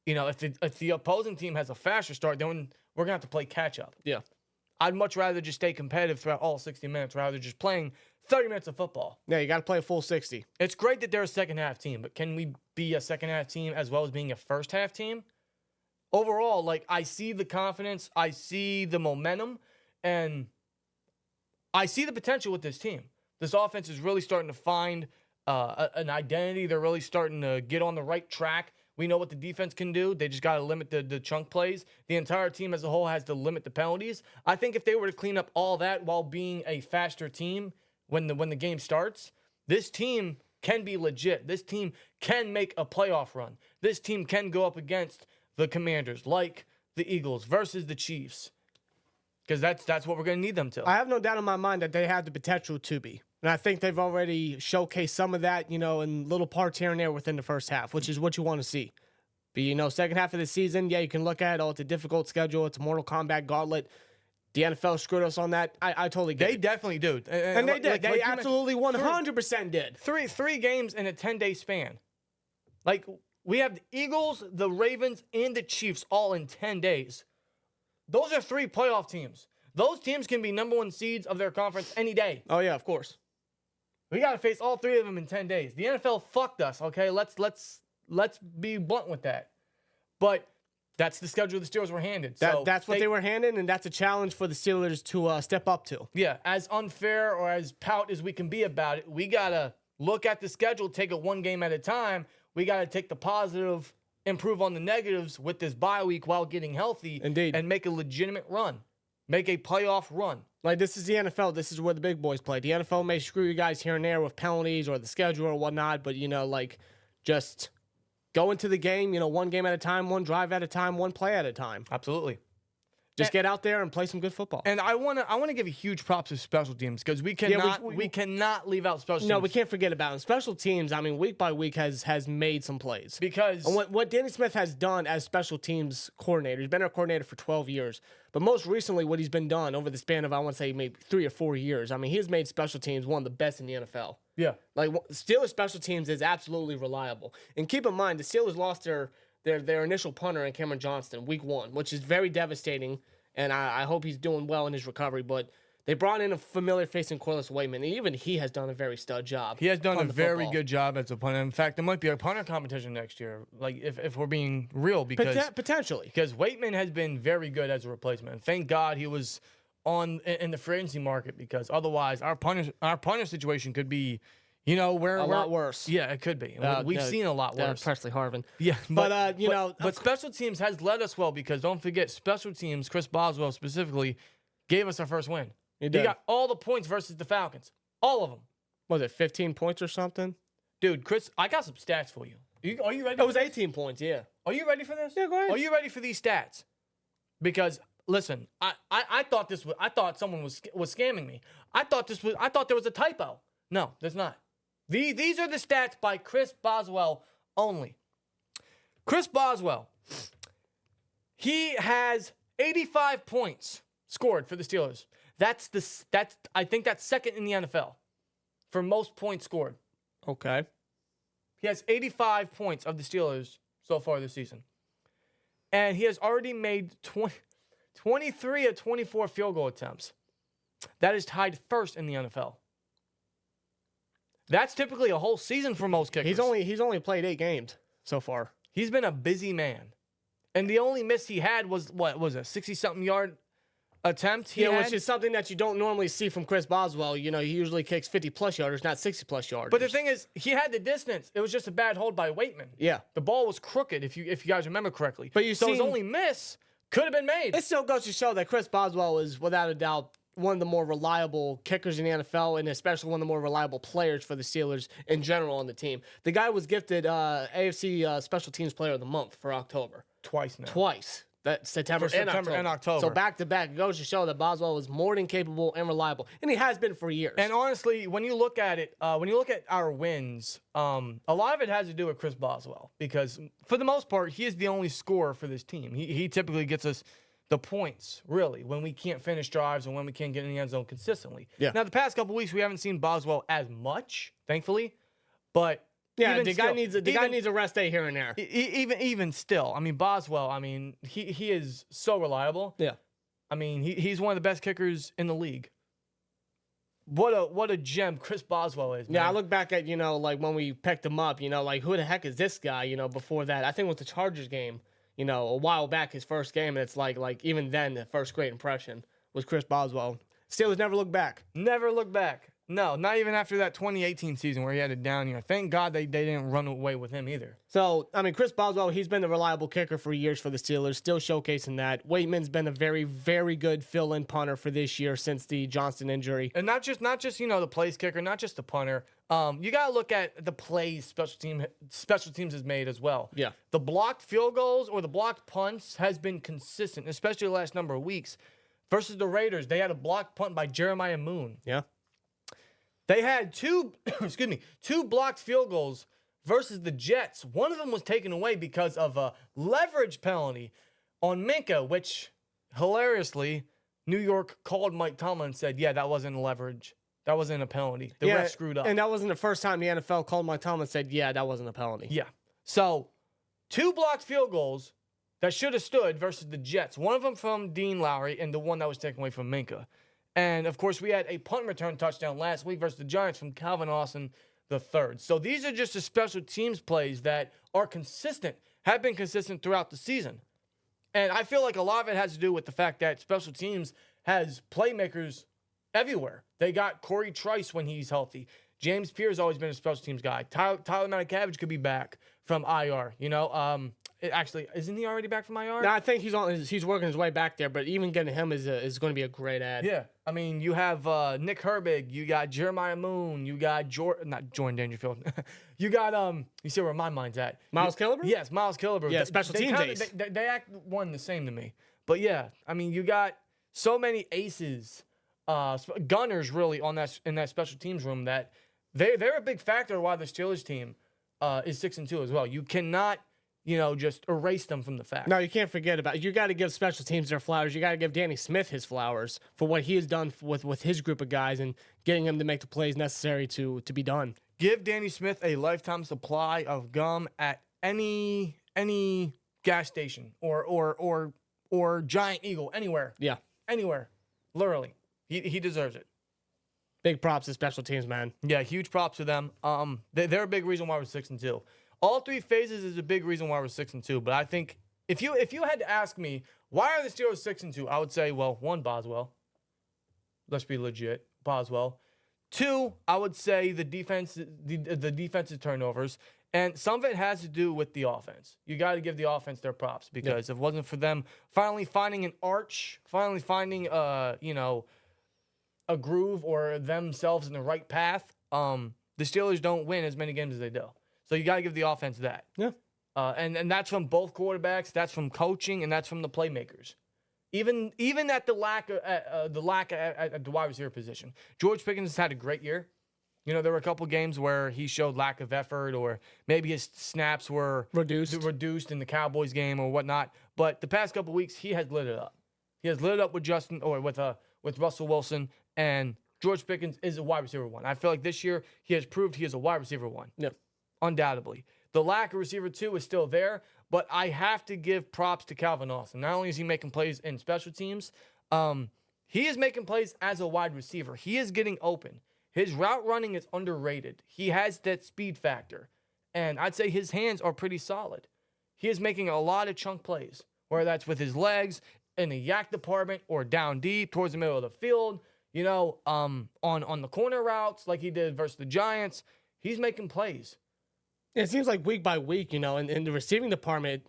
B: you know, if the opposing team has a faster start, then we're going to have to play catch-up.
A: Yeah.
B: I'd much rather just stay competitive throughout all 60 minutes rather than just playing 30 minutes of football.
A: Yeah, you got to play a full 60.
B: It's great that they're a second-half team, but can we be a second-half team as well as being a first-half team? Overall, like, I see the confidence, I see the momentum, and I see the potential with this team. This offense is really starting to find an identity. They're really starting to get on the right track. We know what the defense can do. They just got to limit the chunk plays. The entire team as a whole has to limit the penalties. I think if they were to clean up all that while being a faster team when the game starts, this team can be legit. This team can make a playoff run. This team can go up against the Commanders, like the Eagles versus the Chiefs, because that's what we're going to need them to.
A: I have no doubt in my mind that they have the potential to be. And I think they've already showcased some of that, in little parts here and there within the first half, which is what you want to see. But, second half of the season, yeah, you can look at it. Oh, it's a difficult schedule. It's a Mortal Kombat gauntlet. The NFL screwed us on that. I totally get it.
B: They definitely do.
A: And they did. They absolutely 100% did.
B: Three games in a 10-day span. Like, we have the Eagles, the Ravens, and the Chiefs all in 10 days. Those are 3 playoff teams. Those teams can be number 1 seeds of their conference any day.
A: Oh, yeah, of course.
B: We got to face all 3 of them in 10 days. The NFL fucked us, okay? Let's be blunt with that. But that's the schedule the Steelers were handed.
A: That's what they were handed, and that's a challenge for the Steelers to step up to.
B: Yeah, as unfair or as pout as we can be about it, we got to look at the schedule, take it one game at a time. We got to take the positive, improve on the negatives with this bye week while getting healthy.
A: Indeed.
B: And make a legitimate run. Make a playoff run.
A: Like, this is the NFL. This is where the big boys play. The NFL may screw you guys here and there with penalties or the schedule or whatnot, but, just go into the game, one game at a time, one drive at a time, one play at a time.
B: Absolutely.
A: Just get out there and play some good football.
B: And I want to give a huge props to special teams because we cannot leave out special teams.
A: No, we can't forget about them. Special teams, week by week has made some plays.
B: Because
A: and what Danny Smith has done as special teams coordinator, he's been our coordinator for 12 years. But most recently, what he's been done over the span of, I want to say, maybe 3 or 4 years, he has made special teams one of the best in the NFL.
B: Yeah.
A: Like, Steelers special teams is absolutely reliable. And keep in mind, the Steelers lost their initial punter in Cameron Johnston week 1, which is very devastating. And I hope he's doing well in his recovery. But they brought in a familiar face in Corliss Waitman. And even he has done a very stud job.
B: He has done a very good job as a punter. In fact, there might be a punter competition next year, like if we're being real. Because
A: potentially.
B: Because Waitman has been very good as a replacement. And thank God he was in the free agency market, because otherwise our punter situation could be, a
A: lot worse.
B: Yeah, it could be. We've seen a lot worse.
A: Presley Harvin.
B: Yeah,
A: but
B: special teams has led us well, because don't forget, special teams, Chris Boswell specifically, gave us our first win. He got all the points versus the Falcons. All of them.
A: Was it 15 points or something?
B: Dude, Chris, I got some stats for you. Are you ready?
A: It was 18 points, yeah.
B: Are you ready for this?
A: Yeah, go ahead.
B: Are you ready for these stats? Because listen, I thought someone was scamming me. I thought there was a typo. No, there's not. These are the stats by Chris Boswell only. Chris Boswell, he has 85 points scored for the Steelers. I think that's second in the NFL for most points scored.
A: Okay.
B: He has 85 points of the Steelers so far this season. And he has already made 23 of 24 field goal attempts. That is tied first in the NFL. That's typically a whole season for most kickers.
A: He's only played 8 games so far.
B: He's been a busy man. And the only miss he had was, what was it, 60-something yard attempt?
A: Which is something that you don't normally see from Chris Boswell. He usually kicks 50-plus yarders, not 60-plus yarders.
B: But the thing is, he had the distance. It was just a bad hold by Waitman.
A: Yeah.
B: The ball was crooked, if you guys remember correctly.
A: But
B: his only miss could have been made.
A: It still goes to show that Chris Boswell is, without a doubt, one of the more reliable kickers in the NFL, and especially one of the more reliable players for the Steelers in general on the team. The guy was gifted AFC Special Teams Player of the Month for October.
B: Twice now.
A: Twice. That's September and October. So back-to-back, it goes to show that Boswell was more than capable and reliable, and he has been for years.
B: And honestly, when you look at it, when you look at our wins, a lot of it has to do with Chris Boswell, because for the most part, he is the only scorer for this team. He typically gets us the points, really, when we can't finish drives and when we can't get in the end zone consistently.
A: Yeah.
B: Now, the past couple weeks, we haven't seen Boswell as much, thankfully, but
A: yeah, the guy needs a rest day here and there.
B: Even still, Boswell, he is so reliable.
A: Yeah.
B: I mean, he's one of the best kickers in the league. What a gem Chris Boswell is, man.
A: Yeah, I look back at, like when we picked him up, like who the heck is this guy, before that. I think it was the Chargers game, a while back, his first game, and it's like even then the first great impression was Chris Boswell. Steelers never look back.
B: Never look back. No, not even after that 2018 season where he had it down year. Thank God they didn't run away with him either.
A: So, I mean, Chris Boswell, he's been the reliable kicker for years for the Steelers, still showcasing that. Waitman's been a very, very good fill-in punter for this year since the Johnston injury.
B: And not just the place kicker, not just the punter. You got to look at the plays special teams has made as well.
A: Yeah.
B: The blocked field goals or the blocked punts has been consistent, especially the last number of weeks. Versus the Raiders, they had a blocked punt by Jeremiah Moon.
A: Yeah.
B: They had two blocked field goals versus the Jets. One of them was taken away because of a leverage penalty on Minka, which, hilariously, New York called Mike Tomlin and said, yeah, that wasn't a leverage. That wasn't a penalty. The ref screwed up.
A: And that wasn't the first time the NFL called Mike Tomlin and said, yeah, that wasn't a penalty.
B: Yeah. So, 2 blocked field goals that should have stood versus the Jets. One of them from Dean Lowry and the one that was taken away from Minka. And, of course, we had a punt return touchdown last week versus the Giants from Calvin Austin III. So these are just the special teams plays that are consistent, have been consistent throughout the season. And I feel like a lot of it has to do with the fact that special teams has playmakers everywhere. They got Corey Trice when he's healthy. James Pierce has always been a special teams guy. Tyler Matakavage could be back from IR, Actually, isn't he already back from IR?
A: No, I think he's working his way back there, but even getting him is going to be a great ad.
B: Yeah. I mean, you have Nick Herbig, you got Jeremiah Moon, you got not Jordan Dangerfield. You got you see where my mind's at.
A: Miles Killebrew?
B: Yes, Miles Killebrew.
A: Yeah, special teams ace.
B: They act one the same to me. But yeah, I mean, you got so many aces, gunners really in that special teams room that they're a big factor why the Steelers team is 6-2 as well. You cannot just erase them from the fact.
A: No, you can't forget about it. You got to give special teams their flowers. You got to give Danny Smith his flowers for what he has done with his group of guys and getting him to make the plays necessary to be done.
B: Give Danny Smith a lifetime supply of gum at any gas station or Giant Eagle, anywhere.
A: Yeah.
B: Anywhere. Literally. He deserves it.
A: Big props to special teams, man.
B: Yeah, huge props to them. They're a big reason why we're 6-2. All 3 phases is a big reason why we're 6-2. But I think if you had to ask me why are the Steelers 6-2, I would say, well, 1, Boswell. Let's be legit, Boswell. 2, I would say the defense, the defensive turnovers, and some of it has to do with the offense. You got to give the offense their props because if it wasn't for them finally finding an arch, finally finding a groove or themselves in the right path, the Steelers don't win as many games as they do. So you got to give the offense that.
A: Yeah.
B: And that's from both quarterbacks, that's from coaching, and that's from the playmakers. Even at the lack at the wide receiver position. George Pickens has had a great year. There were a couple games where he showed lack of effort or maybe his snaps were reduced in the Cowboys game or whatnot. But the past couple weeks, he has lit it up. He has lit it up with Russell Wilson, and George Pickens is a wide receiver 1. I feel like this year he has proved he is a wide receiver 1.
A: Yep.
B: Undoubtedly. The lack of receiver 2 is still there, but I have to give props to Calvin Austin. Not only is he making plays in special teams, he is making plays as a wide receiver. He is getting open. His route running is underrated. He has that speed factor, and I'd say his hands are pretty solid. He is making a lot of chunk plays, whether that's with his legs, in the yak department, or down deep towards the middle of the field, on the corner routes like he did versus the Giants. He's making plays.
A: It seems like week by week, in the receiving department,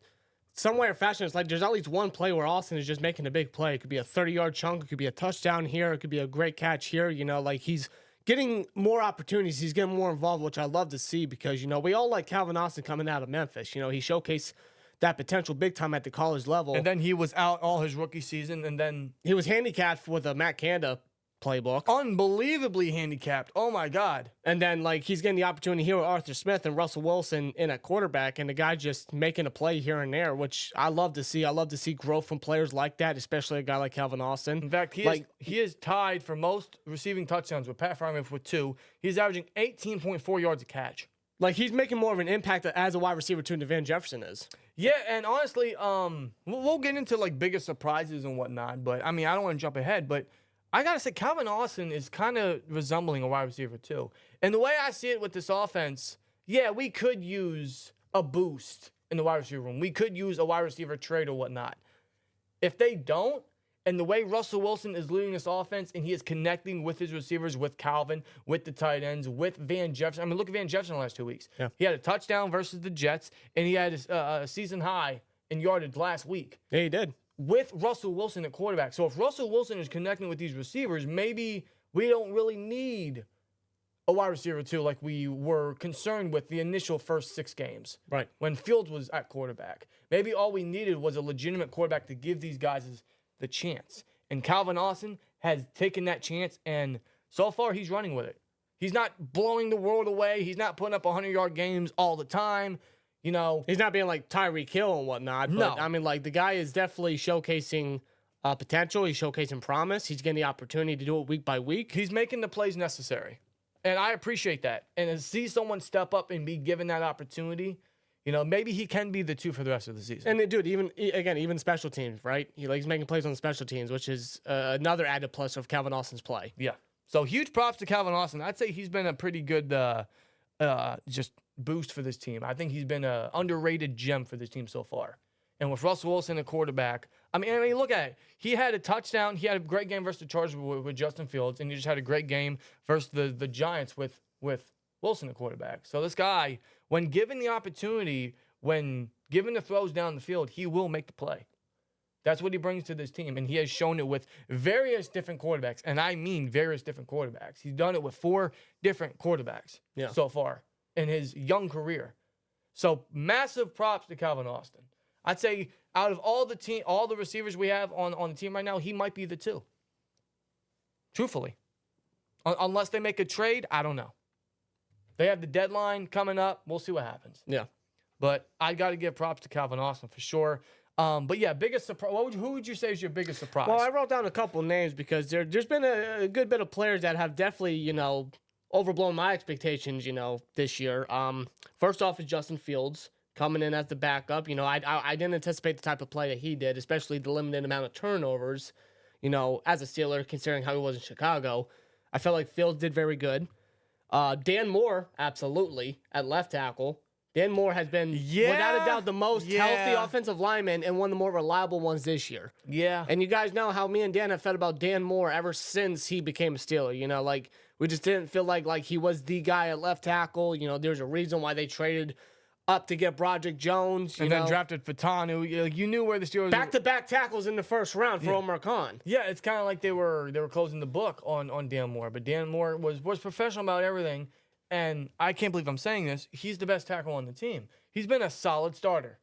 A: some way or fashion, it's like there's at least one play where Austin is just making a big play. It could be a 30-yard chunk. It could be a touchdown here. It could be a great catch here. Like he's getting more opportunities. He's getting more involved, which I love to see because, we all like Calvin Austin coming out of Memphis. He showcased that potential big time at the college level.
B: And then he was out all his rookie season, and then
A: he was handicapped with a Matt Canada playbook.
B: Unbelievably handicapped. Oh, my God.
A: And then, he's getting the opportunity here with Arthur Smith and Russell Wilson in at quarterback, and the guy just making a play here and there, which I love to see. I love to see growth from players like that, especially a guy like Calvin Austin.
B: In fact, he is tied for most receiving touchdowns with Pat Freiermuth with 2. He's averaging 18.4 yards a catch.
A: He's making more of an impact as a wide receiver 2 than Van Jefferson is.
B: Yeah, and honestly, we'll get into like biggest surprises and whatnot, but I mean, I don't want to jump ahead, but I gotta say, Calvin Austin is kind of resembling a wide receiver too. And the way I see it with this offense, yeah, we could use a boost in the wide receiver room. We could use a wide receiver trade or whatnot. If they don't, and the way Russell Wilson is leading this offense, and he is connecting with his receivers, with Calvin, with the tight ends, with Van Jefferson. I mean, look at Van Jefferson the last 2 weeks.
A: Yeah.
B: He had a touchdown versus the Jets, and he had a season high in yardage last week.
A: Yeah, he did.
B: With Russell Wilson at quarterback. So if Russell Wilson is connecting with these receivers, maybe we don't really need a wide receiver too, like we were concerned with the initial first 6 games.
A: Right.
B: When Fields was at quarterback. Maybe all we needed was a legitimate quarterback to give these guys the chance. And Calvin Austin has taken that chance, and so far he's running with it. He's not blowing the world away. He's not putting up 100-yard games all the time. You know,
A: he's not being like Tyreek Hill and whatnot. But,
B: no.
A: I mean, like, the guy is definitely showcasing potential. He's showcasing promise. He's getting the opportunity to do it week by week.
B: He's making the plays necessary. And I appreciate that. And to see someone step up and be given that opportunity, you know, maybe he can be the 2 for the rest of the season.
A: And, dude, even special teams, right? He's making plays on the special teams, which is another added plus of Calvin Austin's play.
B: Yeah. So huge props to Calvin Austin. I'd say he's been a pretty good just boost for this team. I think he's been an underrated gem for this team so far. And with Russell Wilson, a quarterback, I mean, look at it. He had a touchdown. He had a great game versus the Chargers with Justin Fields, and he just had a great game versus the Giants with Wilson, a quarterback. So this guy, when given the opportunity, when given the throws down the field, he will make the play. That's what he brings to this team, and he has shown it with various different quarterbacks, and I mean various different quarterbacks. He's done it with 4 different quarterbacks so far in his young career. So massive props to Calvin Austin. I'd say out of all the receivers we have on the team right now, he might be the 2. Truthfully. Unless they make a trade, I don't know. They have the deadline coming up. We'll see what happens.
A: Yeah.
B: But I got to give props to Calvin Austin for sure. But yeah, biggest surprise. Who would you say is your biggest surprise?
A: Well, I wrote down a couple names because there's been a good bit of players that have definitely, overblown my expectations, this year. First off is Justin Fields coming in as the backup. I didn't anticipate the type of play that he did, especially the limited amount of turnovers, as a Steeler, considering how he was in Chicago. I felt like Fields did very good. Dan Moore, absolutely, at left tackle. Dan Moore has been, without a doubt, the most healthy offensive lineman and one of the more reliable ones this year.
B: Yeah.
A: And you guys know how me and Dan have felt about Dan Moore ever since he became a Steeler. We just didn't feel like he was the guy at left tackle. There's a reason why they traded up to get Broderick Jones.
B: And then drafted Fatanu. You knew where the Steelers...
A: Back-to-back tackles in the first round for Omar Khan.
B: Yeah, it's kind of like they were closing the book on Dan Moore. But Dan Moore was professional about everything. And I can't believe I'm saying this. He's the best tackle on the team. He's been a solid starter.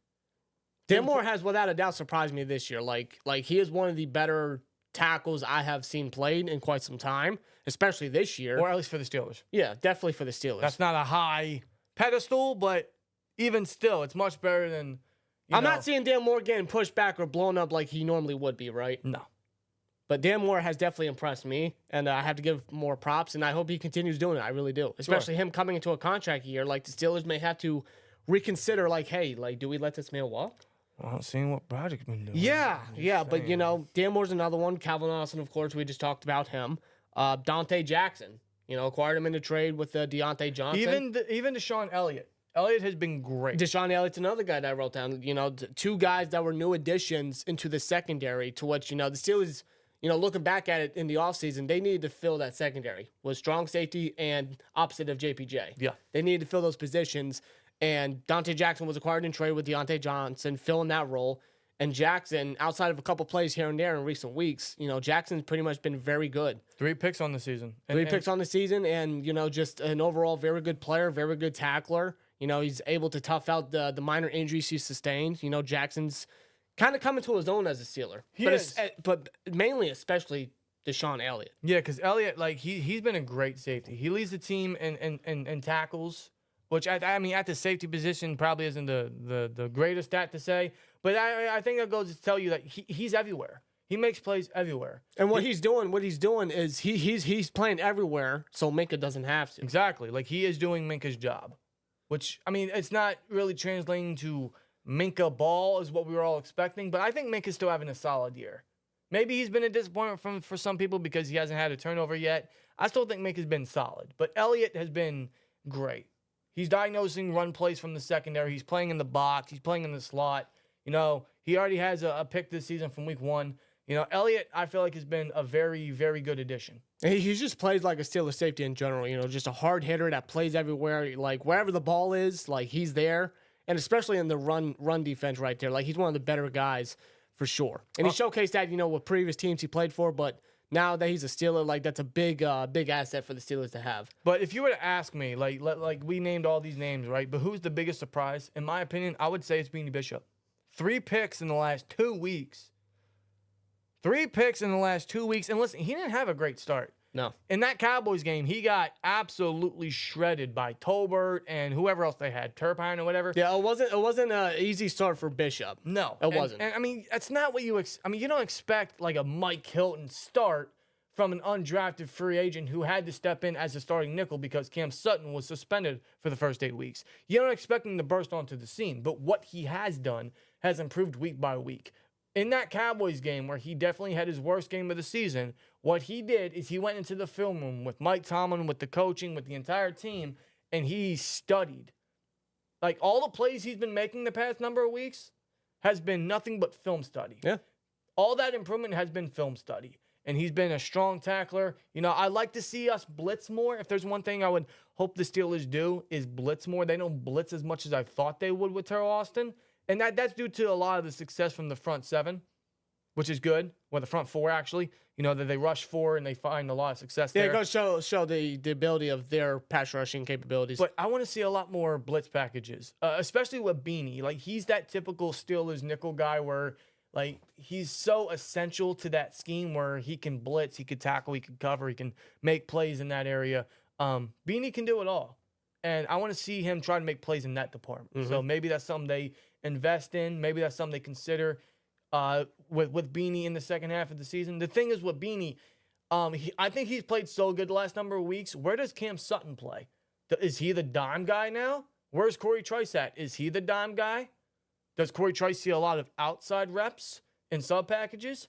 A: Dan Moore has, without a doubt, surprised me this year. Like he is one of the better tackles I have seen played in quite some time, especially this year.
B: Or at least for the Steelers.
A: Yeah, definitely for the Steelers.
B: That's not a high pedestal, but even still, it's much better than...
A: I'm not seeing Dan Moore getting pushed back or blown up like he normally would be, right?
B: No.
A: But Dan Moore has definitely impressed me, and I have to give more props, and I hope he continues doing it. I really do. Especially him coming into a contract year. Like, the Steelers may have to reconsider, do we let this man walk?
B: Well, seeing what Broderick's been doing.
A: Yeah, but, Dan Moore's another one. Calvin Austin, of course, we just talked about him. Dante Jackson, acquired him in a trade with Deontay Johnson.
B: Even Deshaun Elliott. Elliott has been great.
A: Deshaun Elliott's another guy that I wrote down. 2 guys that were new additions into the secondary, to which, the Steelers... looking back at it in the offseason, they needed to fill that secondary with strong safety and opposite of JPJ.
B: Yeah.
A: They needed to fill those positions, and Dante Jackson was acquired in trade with Deontay Johnson, filling that role. And Jackson, outside of a couple plays here and there in recent weeks, Jackson's pretty much been very good.
B: 3 picks on the season.
A: 3 picks on the season, and, just an overall very good player, very good tackler. He's able to tough out the minor injuries he sustained. Jackson's kind of coming to his own as a Steeler. But mainly, especially, Deshaun Elliott.
B: Yeah, because Elliott, he's been a great safety. He leads the team in tackles, which, I mean, at the safety position probably isn't the greatest stat to say. But I think that goes to tell you that he's everywhere. He makes plays everywhere.
A: And what he's doing is he's playing everywhere, so Minka doesn't have to.
B: Exactly. He is doing Minka's job. Which, I mean, it's not really translating to Minka ball is what we were all expecting, but I think Minka's still having a solid year. Maybe he's been a disappointment for some people because he hasn't had a turnover yet. I still think Minka's been solid, but Elliott has been great. He's diagnosing run plays from the secondary. He's playing in the box. He's playing in the slot. You know, he already has a pick this season from week 1. You know, Elliott, I feel like, has been a very, very good addition.
A: He just plays like a Steelers safety in general. You know, just a hard hitter that plays everywhere. Like, wherever the ball is, like, he's there. And especially in the run defense right there. Like, he's one of the better guys for sure. And he showcased that, you know, with previous teams he played for. But now that he's a Steeler, like, that's a big asset for the Steelers to have.
B: But if you were to ask me, like we named all these names, right? But who's the biggest surprise? In my opinion, I would say it's Beanie Bishop. 3 picks in the last 2 weeks. 3 picks in the last 2 weeks. And listen, he didn't have a great start.
A: No.
B: In that Cowboys game, he got absolutely shredded by Tolbert and whoever else they had, Turpine or whatever.
A: Yeah, it wasn't an easy start for Bishop.
B: No.
A: It wasn't.
B: And I mean, that's not what you you don't expect like a Mike Hilton start from an undrafted free agent who had to step in as a starting nickel because Cam Sutton was suspended for the first 8 weeks. You don't expect him to burst onto the scene, but what he has done has improved week by week. In that Cowboys game where he definitely had his worst game of the season, what he did is he went into the film room with Mike Tomlin, with the coaching, with the entire team, and he studied. Like, all the plays he's been making the past number of weeks has been nothing but film study.
A: Yeah.
B: All that improvement has been film study. And he's been a strong tackler. You know, I like to see us blitz more. If there's one thing I would hope the Steelers do is blitz more. They don't blitz as much as I thought they would with Terrell Austin. And that's due to a lot of the success from the front 7, which is good. Well, the front 4, actually. You know, that they rush 4 and they find a lot of success there.
A: Yeah, it goes show the ability of their pass rushing capabilities.
B: But I want to see a lot more blitz packages, especially with Beanie. Like, he's that typical Steelers nickel guy where, like, he's so essential to that scheme where he can blitz, he can tackle, he can cover, he can make plays in that area. Beanie can do it all. And I want to see him try to make plays in that department. Mm-hmm. So maybe that's something they invest in. Maybe that's something they consider with Beanie in the second half of the season. The thing is with Beanie, I think he's played so good the last number of weeks. Where does Cam Sutton play? Is he the dime guy now? Where's Corey Trice at? Is he the dime guy? Does Corey Trice see a lot of outside reps in sub packages?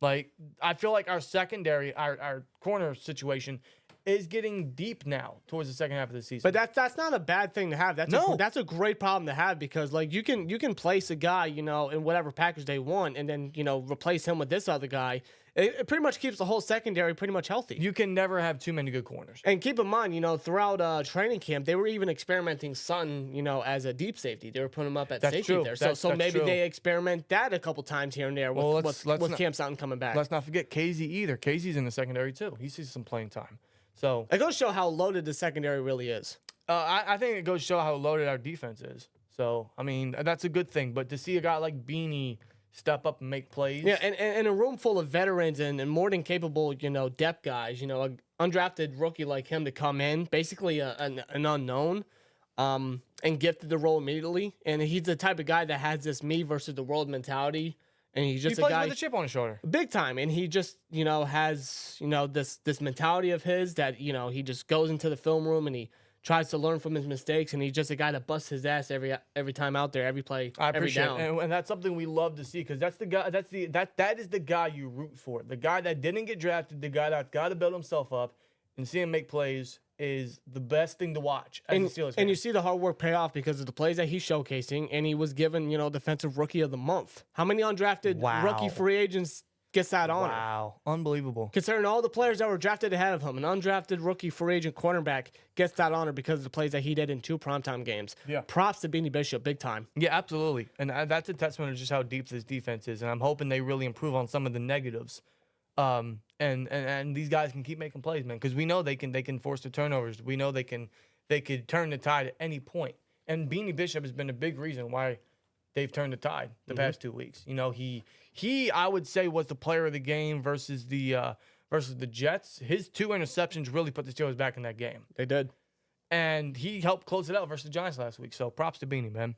B: Like, I feel like our secondary, our corner situation is getting deep now towards the second half of the season.
A: But that's not a bad thing to have. That's a great problem to have because, like, you can place a guy, you know, in whatever package they want and then, you know, replace him with this other guy. It pretty much keeps the whole secondary pretty much healthy.
B: You can never have too many good corners.
A: And keep in mind, you know, throughout training camp, they were even experimenting Sutton, you know, as a deep safety. They were putting him up at safety there. So maybe they experiment that a couple times here and there with Cam Sutton coming back.
B: Let's not forget Casey either. Casey's in the secondary too. He sees some playing time. So
A: it goes to show how loaded the secondary really is.
B: I think it goes to show how loaded our defense is. So, I mean, that's a good thing. But to see a guy like Beanie step up and make plays.
A: Yeah, and a room full of veterans and more than capable, you know, depth guys, you know, an undrafted rookie like him to come in, basically an unknown, and gifted the role immediately. And he's the type of guy that has this me versus the world mentality. And he's just
B: he plays with a chip on his shoulder.
A: Big time. And he just, you know, has, you know, this mentality of his that, you know, he just goes into the film room and he tries to learn from his mistakes. And he's just a guy that busts his ass every time out there, every play, every down.
B: And that's something we love to see because that's the guy. That is the guy you root for. The guy that didn't get drafted. The guy that got to build himself up and see him make plays is the best thing to watch as a Steelers fan.
A: And you see the hard work pay off because of the plays that he's showcasing, and he was given, you know, Defensive Rookie of the Month. How many undrafted rookie free agents gets that honor?
B: Wow, unbelievable.
A: Considering all the players that were drafted ahead of him, an undrafted rookie free agent cornerback gets that honor because of the plays that he did in 2 primetime games. Yeah. Props to Beanie Bishop, big time.
B: Yeah, absolutely. And that's a testament of just how deep this defense is, and I'm hoping they really improve on some of the negatives. And these guys can keep making plays, man, because we know they can force the turnovers. We know they could turn the tide at any point. And Beanie Bishop has been a big reason why they've turned the tide the past 2 weeks. You know, he I would say was the player of the game versus the Jets. His 2 interceptions really put the Steelers back in that game.
A: They did.
B: And he helped close it out versus the Giants last week. So props to Beanie, man.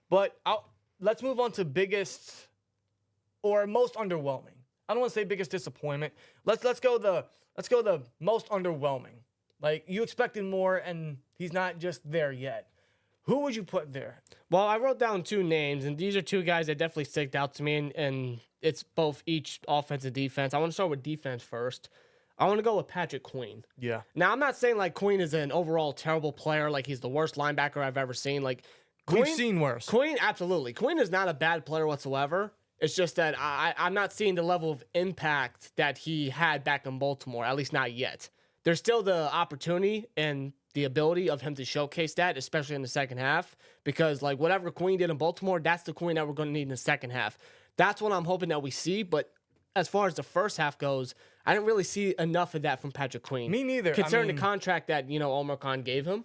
B: But let's move on to biggest or most underwhelming. I don't want to say biggest disappointment. Let's go the most underwhelming. Like, you expected more, and he's not just there yet. Who would you put there?
A: Well, I wrote down 2 names, and these are 2 guys that definitely sticked out to me, and it's both each offense and defense. I want to start with defense first. I want to go with Patrick Queen.
B: Yeah.
A: Now, I'm not saying like Queen is an overall terrible player, like he's the worst linebacker I've ever seen. Like
B: We've seen worse.
A: Queen, absolutely. Queen is not a bad player whatsoever. It's just that I'm not seeing the level of impact that he had back in Baltimore, at least not yet. There's still the opportunity and the ability of him to showcase that, especially in the second half, because like whatever Queen did in Baltimore, that's the Queen that we're going to need in the second half. That's what I'm hoping that we see, but as far as the first half goes, I didn't really see enough of that from Patrick Queen.
B: Me neither.
A: Considering the contract that, Omar Khan gave him,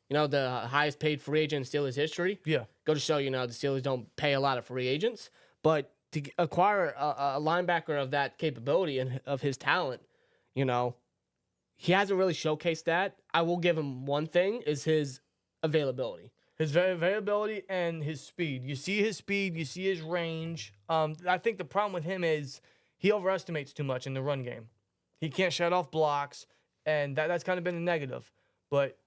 A: the highest paid free agent in Steelers history.
B: Yeah.
A: Go to show, the Steelers don't pay a lot of free agents, but to acquire a linebacker of that capability and of his talent, he hasn't really showcased that. I will give him one thing, is his availability.
B: His availability and his speed. You see his speed. You see his range. I think the problem with him is he overestimates too much in the run game. He can't shut off blocks, and that's kind of been a negative. But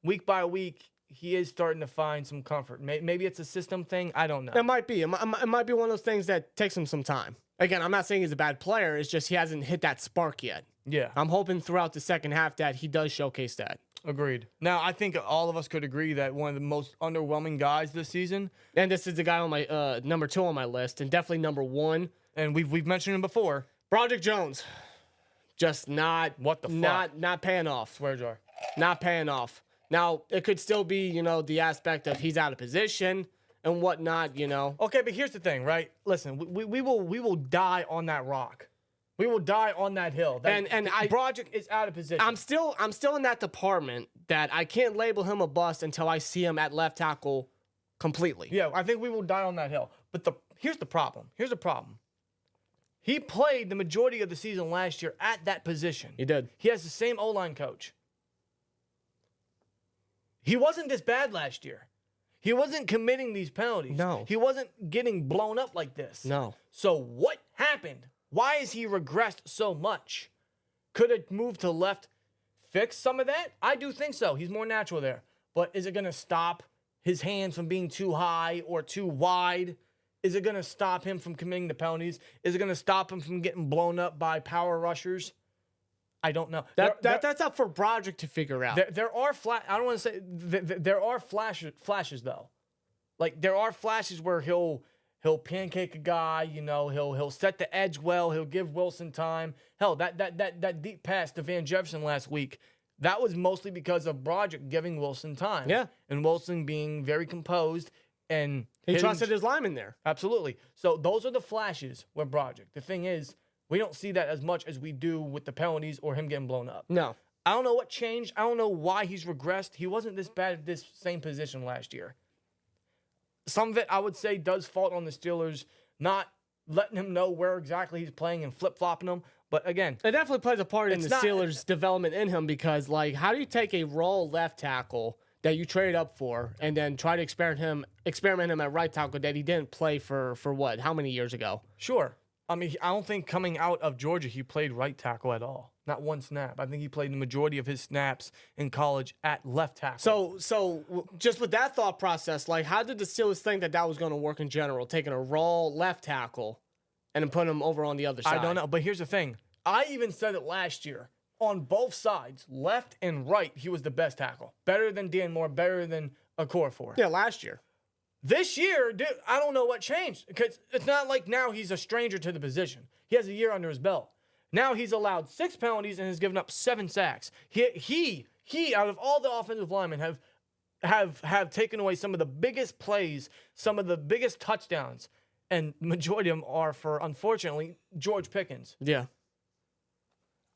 B: week by week, he is starting to find some comfort. Maybe it's a system thing. I don't know.
A: It might be. It might be one of those things that takes him some time. Again, I'm not saying he's a bad player. It's just he hasn't hit that spark yet.
B: Yeah.
A: I'm hoping throughout the second half that he does showcase that.
B: Agreed. Now, I think all of us could agree that one of the most underwhelming guys this season,
A: and this is the guy on my number 2 on my list, and definitely number 1.
B: And we've mentioned him before,
A: Broderick Jones. Just not
B: what the fuck?
A: Not paying off.
B: Swear jar.
A: Not paying off. Now, it could still be, the aspect of he's out of position and whatnot,
B: Okay, but here's the thing, right? Listen, we will die on that rock. We will die on that hill. Broderick is out of position.
A: I'm still in that department that I can't label him a bust until I see him at left tackle completely.
B: Yeah, I think we will die on that hill. But here's the problem. Here's the problem. He played the majority of the season last year at that position.
A: He did.
B: He has the same O-line coach. He wasn't this bad last year. He wasn't committing these penalties.
A: No.
B: He wasn't getting blown up like this.
A: No.
B: So what happened? Why has he regressed so much? Could a move to left fix some of that? I do think so. He's more natural there. But is it going to stop his hands from being too high or too wide? Is it going to stop him from committing the penalties? Is it going to stop him from getting blown up by power rushers? I don't know.
A: That's up for Broderick to figure out.
B: There are I don't want to say there are flashes though. Like there are flashes where he'll pancake a guy, he'll set the edge well, he'll give Wilson time. Hell, that deep pass to Van Jefferson last week, that was mostly because of Broderick giving Wilson time.
A: Yeah.
B: And Wilson being very composed and
A: he trusted his lineman there.
B: Absolutely. So those are the flashes with Broderick. The thing is, we don't see that as much as we do with the penalties or him getting blown up.
A: No.
B: I don't know what changed. I don't know why he's regressed. He wasn't this bad at this same position last year. Some of it, I would say, does fault on the Steelers, not letting him know where exactly he's playing and flip-flopping him. But again,
A: it definitely plays a part in the Steelers' development in him because, how do you take a raw left tackle that you traded up for and then try to experiment him at right tackle that he didn't play for what? How many years ago?
B: Sure. I mean, I don't think coming out of Georgia he played right tackle at all. Not one snap. I think he played the majority of his snaps in college at left tackle.
A: So just with that thought process, how did the Steelers think that was going to work in general, taking a raw left tackle and then putting him over on the other side?
B: I don't know, but here's the thing. I even said it last year. On both sides, left and right, he was the best tackle. Better than Dan Moore, better than Okorafor.
A: Yeah, last year.
B: This year, dude, I don't know what changed because it's not like now he's a stranger to the position. He has a year under his belt. Now he's allowed 6 penalties and has given up 7 sacks. He out of all the offensive linemen have taken away some of the biggest plays, some of the biggest touchdowns, and the majority of them are for, unfortunately, George Pickens.
A: Yeah.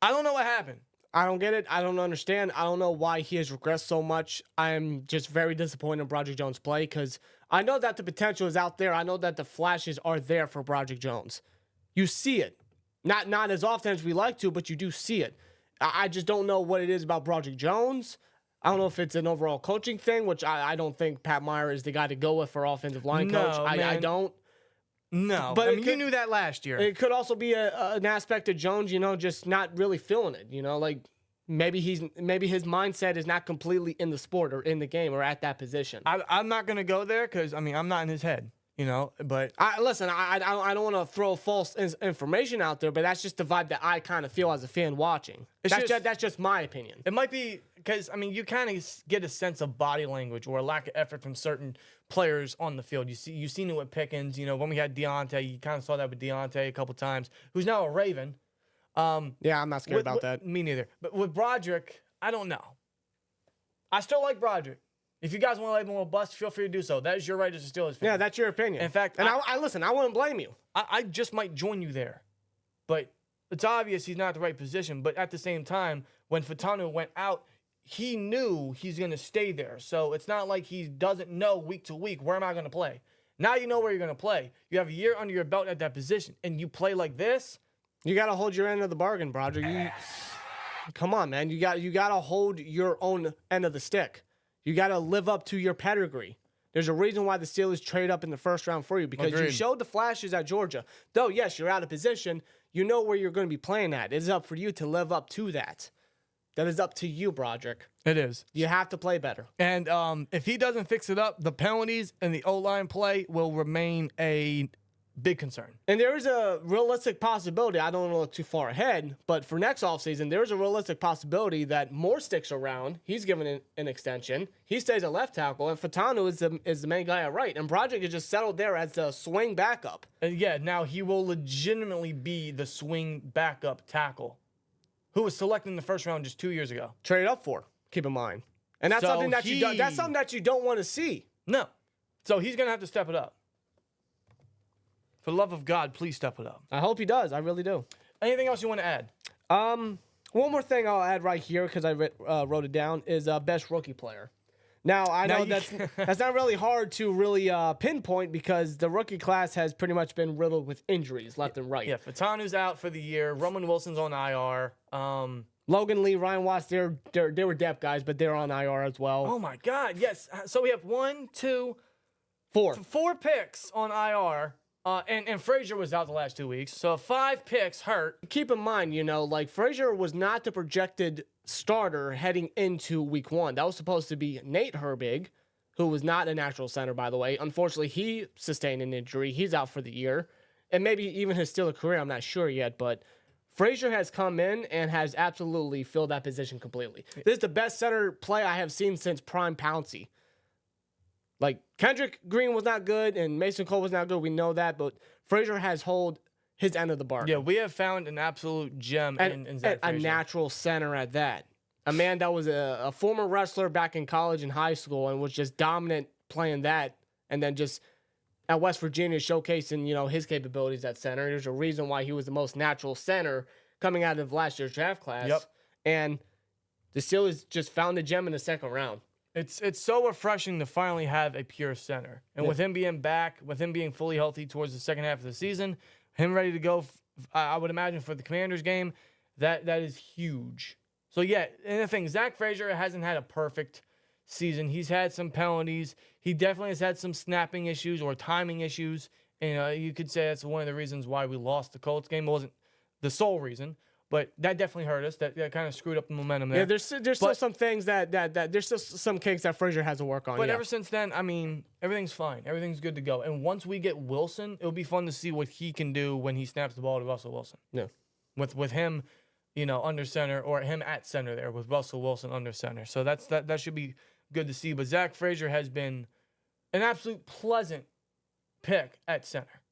B: I don't know what happened.
A: I don't get it. I don't understand. I don't know why he has regressed so much. I'm just very disappointed in Broderick Jones' play because I know that the potential is out there. I know that the flashes are there for Broderick Jones. You see it. Not as often as we like to, but you do see it. I just don't know what it is about Broderick Jones. I don't know if it's an overall coaching thing, which I don't think Pat Meyer is the guy to go with for offensive line coach. I don't.
B: No, but you knew that last year.
A: It could also be an aspect of Jones, just not really feeling it. maybe his mindset is not completely in the sport or in the game or at that position.
B: I'm not going to go there because, I'm not in his head, but
A: I don't want to throw false information out there, but that's just the vibe that I kind of feel as a fan watching. That's just my opinion.
B: It might be because, you kind of get a sense of body language or a lack of effort from certain players on the field. You've seen it with Pickens, when we had Deontay, you kind of saw that with Deontay a couple times, who's now a Raven.
A: Yeah, I'm not scared about that.
B: Me neither. But with Broderick, I don't know. I still like Broderick. If you guys want to label him a bust, feel free to do so. That is your right as a Steelers fan.
A: Yeah, that's your opinion.
B: In fact,
A: and I listen, I wouldn't blame you.
B: I just might join you there. But it's obvious he's not at the right position. But at the same time, when Fatanu went out, he knew he's going to stay there. So it's not like he doesn't know week to week, where am I going to play? Now you know where you're going to play. You have a year under your belt at that position, and you play like this.
A: You got to hold your end of the bargain, Broderick. Come on, man. You got to hold your own end of the stick. You got to live up to your pedigree. There's a reason why the Steelers trade up in the first round for you, because you showed the flashes at Georgia. Though, yes, you're out of position. You know where you're going to be playing at. It's up for you to live up to that. That is up to you, Broderick.
B: It is.
A: You have to play better.
B: And if he doesn't fix it up, the penalties and the O-line play will remain a big concern.
A: And there is a realistic possibility, I don't want to look too far ahead, but for next offseason, there's a realistic possibility that Moore sticks around. He's given an extension. He stays at left tackle, and Fatanu is the main guy at right. And Broderick is just settled there as the swing backup.
B: And yeah, now he will legitimately be the swing backup tackle who was selected in the first round just 2 years ago.
A: Traded up for, keep in mind. And that's something that you don't want to see.
B: No. So he's going to have to step it up. For the love of God, please step it up.
A: I hope he does. I really do.
B: Anything else you want to add?
A: One more thing I'll add right here, because I wrote it down, is best rookie player. Now, I know that's not really hard to really pinpoint, because the rookie class has pretty much been riddled with injuries left and right.
B: Yeah, Fatanu's out for the year. Roman Wilson's on IR.
A: Logan Lee, Ryan Watts, they were depth guys, but they're on IR as well.
B: Oh, my God, yes. So we have 4 picks on IR. And Frazier was out the last 2 weeks, so 5 picks hurt.
A: Keep in mind, Frazier was not the projected starter heading into week 1. That was supposed to be Nate Herbig, who was not a natural center, by the way. Unfortunately, he sustained an injury. He's out for the year. And maybe even his Steeler career, I'm not sure yet, but Frazier has come in and has absolutely filled that position completely. This is the best center play I have seen since Prime Pouncey. Like, Kendrick Green was not good and Mason Cole was not good. We know that, but Frazier has held his end of the bargain.
B: Yeah, we have found an absolute gem in Zach Frazier.
A: A natural center at that. A man that was a former wrestler back in college and high school and was just dominant playing that, and then just at West Virginia showcasing, his capabilities at center. There's a reason why he was the most natural center coming out of last year's draft class.
B: Yep.
A: And the Steelers just found a gem in the second round.
B: It's so refreshing to finally have a pure center. And with him being back, with him being fully healthy towards the second half of the season, him ready to go, I would imagine, for the Commanders game, that is huge. So, yeah, and the thing, Zach Frazier hasn't had a perfect season. He's had some penalties. He definitely has had some snapping issues or timing issues. And you could say that's one of the reasons why we lost the Colts game. It wasn't the sole reason. But that definitely hurt us. That kind of screwed up the momentum there.
A: Yeah, there's still some things that there's still some kinks that Frazier has to work on.
B: But ever since then, everything's fine. Everything's good to go. And once we get Wilson, it'll be fun to see what he can do when he snaps the ball to Russell Wilson.
A: Yeah.
B: With him, under center, or him at center there with Russell Wilson under center. So that should be good to see. But Zach Frazier has been an absolute pleasant pick at center.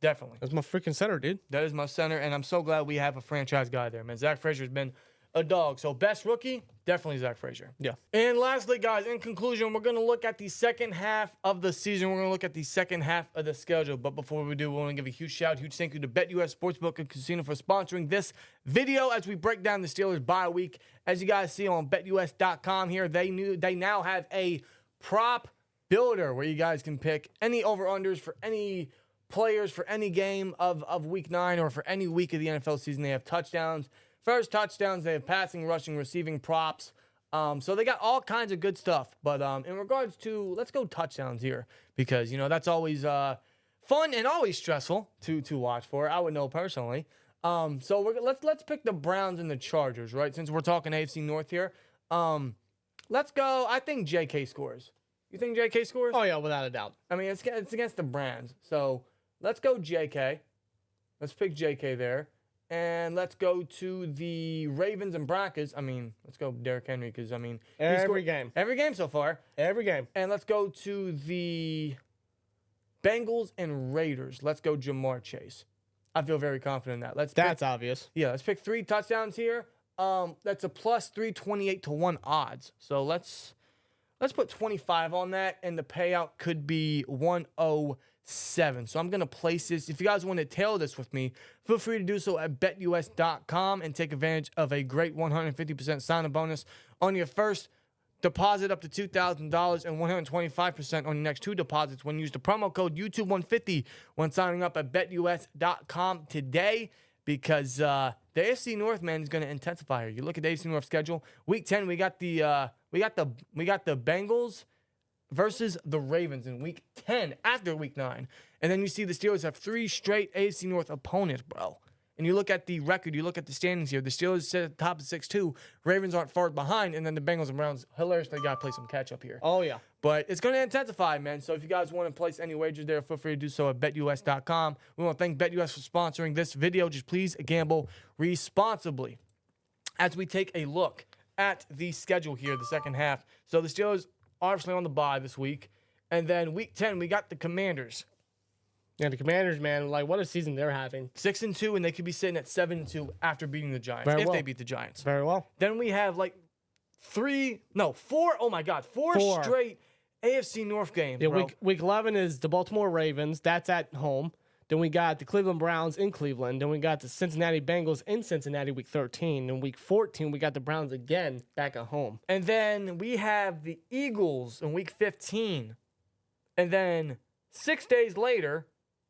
B: Definitely.
A: That's my freaking center, dude.
B: That is my center, and I'm so glad we have a franchise guy there, man. Zach Frazier's been a dog. So best rookie, definitely Zach Frazier.
A: Yeah.
B: And lastly, guys, in conclusion, we're going to look at the second half of the season. We're going to look at the second half of the schedule. But before we do, we want to give a huge thank you to BetUS Sportsbook and Casino for sponsoring this video as we break down the Steelers bye week. As you guys see on BetUS.com here, they now have a prop builder where you guys can pick any over-unders for any players for any game of week 9 or for any week of the NFL season. They have touchdowns, first touchdowns, they have passing, rushing, receiving props. So they got all kinds of good stuff. But in regards to, let's go touchdowns here, because, that's always fun and always stressful to watch for. I would know personally. Let's pick the Browns and the Chargers, right? Since we're talking AFC North here. Let's go. I think JK scores. You think JK scores?
A: Oh yeah, without a doubt.
B: I mean, it's against the Browns, so let's go JK. Let's pick JK there, and let's go to the Ravens and Broncos. I mean, let's go Derrick Henry because I mean
A: Every game
B: so far.
A: Every game.
B: And let's go to the Bengals and Raiders. Let's go Jamar Chase. I feel very confident in that.
A: That's obvious.
B: Yeah, let's pick 3 touchdowns here. That's a plus 328 to 1 odds. So let's put 25 on that, and the payout could be 107. So I'm gonna place this. If you guys want to tail this with me, feel free to do so at betus.com and take advantage of a great 150% sign-up bonus on your first deposit up to $2,000 and 125% on your next 2 deposits when you use the promo code YouTube150 when signing up at betus.com today, because the AFC North, man, is going to intensify here. You look at the AFC North schedule. Week 10, we got the Bengals versus the Ravens in Week 10 after Week 9, and then you see the Steelers have 3 straight AFC North opponents, bro. And you look at the record, you look at the standings here. The Steelers sit at the top of 6-2. Ravens aren't far behind. And then the Bengals and Browns, hilariously, got to play some catch-up here.
A: Oh, yeah.
B: But it's going to intensify, man. So if you guys want to place any wagers there, feel free to do so at betus.com. We want to thank BetUS for sponsoring this video. Just please gamble responsibly. As we take a look at the schedule here, the second half. So the Steelers obviously on the bye this week. And then Week 10, we got the Commanders.
A: Yeah, the Commanders, man, like what a season they're having.
B: 6-2, and they could be sitting at 7-2 after beating the Giants, if they beat the Giants.
A: Very well.
B: Then we have like 4 straight AFC North games,
A: Yeah,
B: bro.
A: week 11 is the Baltimore Ravens. That's at home. Then we got the Cleveland Browns in Cleveland. Then we got the Cincinnati Bengals in Cincinnati Week 13. And Week 14, we got the Browns again back at home.
B: And then we have the Eagles in Week 15. And then 6 days later,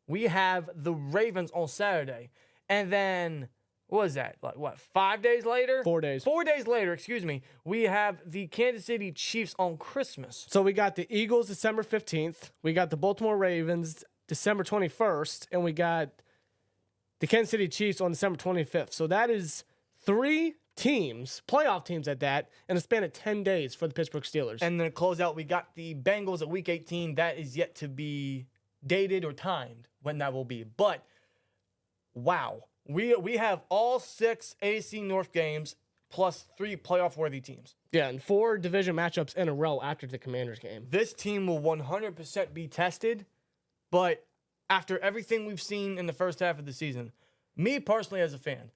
B: we have the Ravens on Saturday. And then, what was that? Like, what, 5 days later?
A: 4 days.
B: 4 days later, excuse me, we have the Kansas City Chiefs on Christmas.
A: So we got the Eagles December 15th. We got the Baltimore Ravens December 21st. And we got the Kansas City Chiefs on December 25th. So that is 3 teams, playoff teams at that, in a span of 10 days for the Pittsburgh Steelers.
B: And then to close out, we got the Bengals at Week 18. That is yet to be dated or timed when that will be. But, wow. We have all 6 AC North games plus 3 playoff-worthy teams.
A: Yeah, and 4 division matchups in a row after the Commanders game.
B: This team will 100% be tested, but after everything we've seen in the first half of the season, me personally as a fan,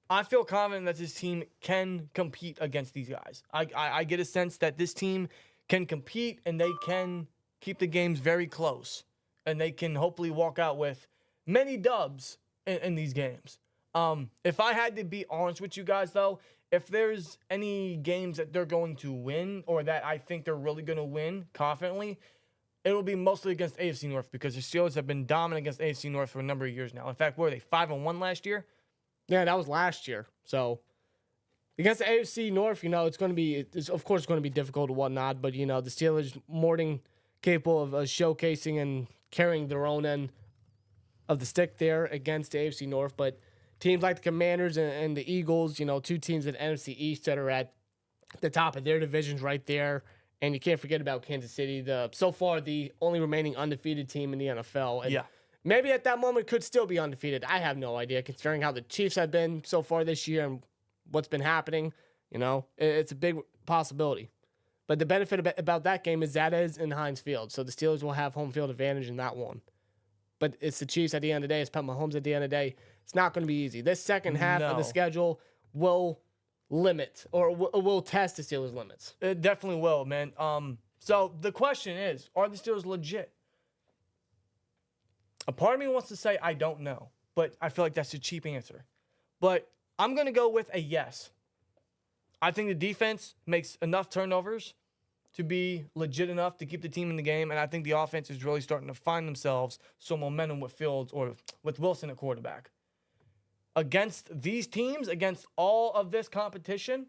B: I feel confident that this team can compete against these guys. I get a sense that this team can compete and they can keep the games very close. And they can hopefully walk out with many dubs in these games. If I had to be honest with you guys, though, if there's any games that they're going to win or that I think they're really going to win confidently, it will be mostly against AFC North because the Steelers have been dominant against AFC North for a number of years now. In fact, what were they, 5-1 last year?
A: Yeah, that was last year. So against the AFC North, it's going to be, of course, going to be difficult and whatnot. But, the Steelers more than capable of showcasing and carrying their own end of the stick there against the AFC North. But teams like the Commanders and the Eagles, 2 teams at NFC East that are at the top of their divisions right there. And you can't forget about Kansas City, so far the only remaining undefeated team in the NFL. And maybe at that moment could still be undefeated. I have no idea, considering how the Chiefs have been so far this year and what's been happening. It's a big possibility. But the benefit about that game is that is in Heinz Field. So the Steelers will have home field advantage in that one. But it's the Chiefs at the end of the day. It's Pat Mahomes at the end of the day. It's not going to be easy. This second half of the schedule will limit or will test the Steelers' limits.
B: It definitely will, man. So the question is, are the Steelers legit? A part of me wants to say I don't know, but I feel like that's a cheap answer. But I'm going to go with a yes. I think the defense makes enough turnovers to be legit enough to keep the team in the game, and I think the offense is really starting to find themselves some momentum with Fields or with Wilson at quarterback. Against these teams, against all of this competition,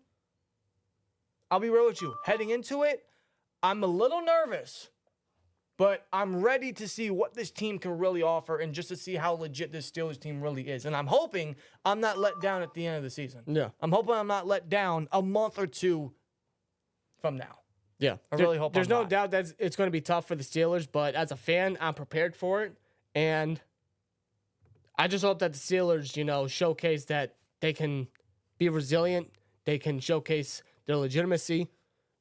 B: I'll be real with you. Heading into it, I'm a little nervous But I'm ready to see what this team can really offer and just to see how legit this Steelers team really is. And I'm hoping I'm not let down at the end of the season.
A: Yeah.
B: I'm hoping I'm not let down a month or two from now.
A: Yeah.
B: I really hope
A: there's
B: I'm
A: no
B: not.
A: doubt that it's going to be tough for the Steelers, but as a fan, I'm prepared for it. And I just hope that the Steelers, showcase that they can be resilient. They can showcase their legitimacy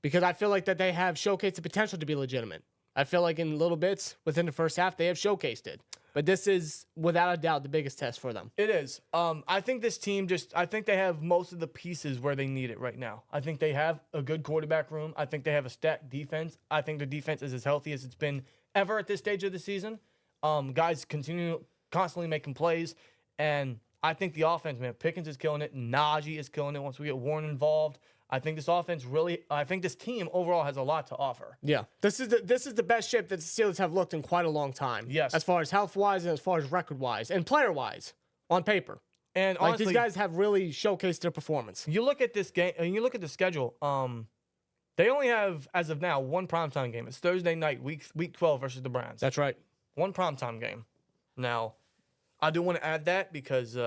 A: because I feel like that they have showcased the potential to be legitimate. I feel like in little bits within the first half, they have showcased it. But this is, without a doubt, the biggest test for them.
B: It is. I think this team I think they have most of the pieces where they need it right now. I think they have a good quarterback room. I think they have a stacked defense. I think the defense is as healthy as it's been ever at this stage of the season. Guys constantly making plays. And I think the offense, man, Pickens is killing it. Najee is killing it once we get Warren involved. I think this team overall has a lot to offer.
A: Yeah. This is the best shape that the Steelers have looked in quite a long time.
B: Yes.
A: As far as health-wise and as far as record-wise and player-wise on paper.
B: And honestly,
A: these guys have really showcased their performance.
B: You look at this game and you look at the schedule. They only have, as of now, one primetime game. It's Thursday night, week 12 versus the Browns.
A: That's right.
B: One primetime game. Now, I do want to add that because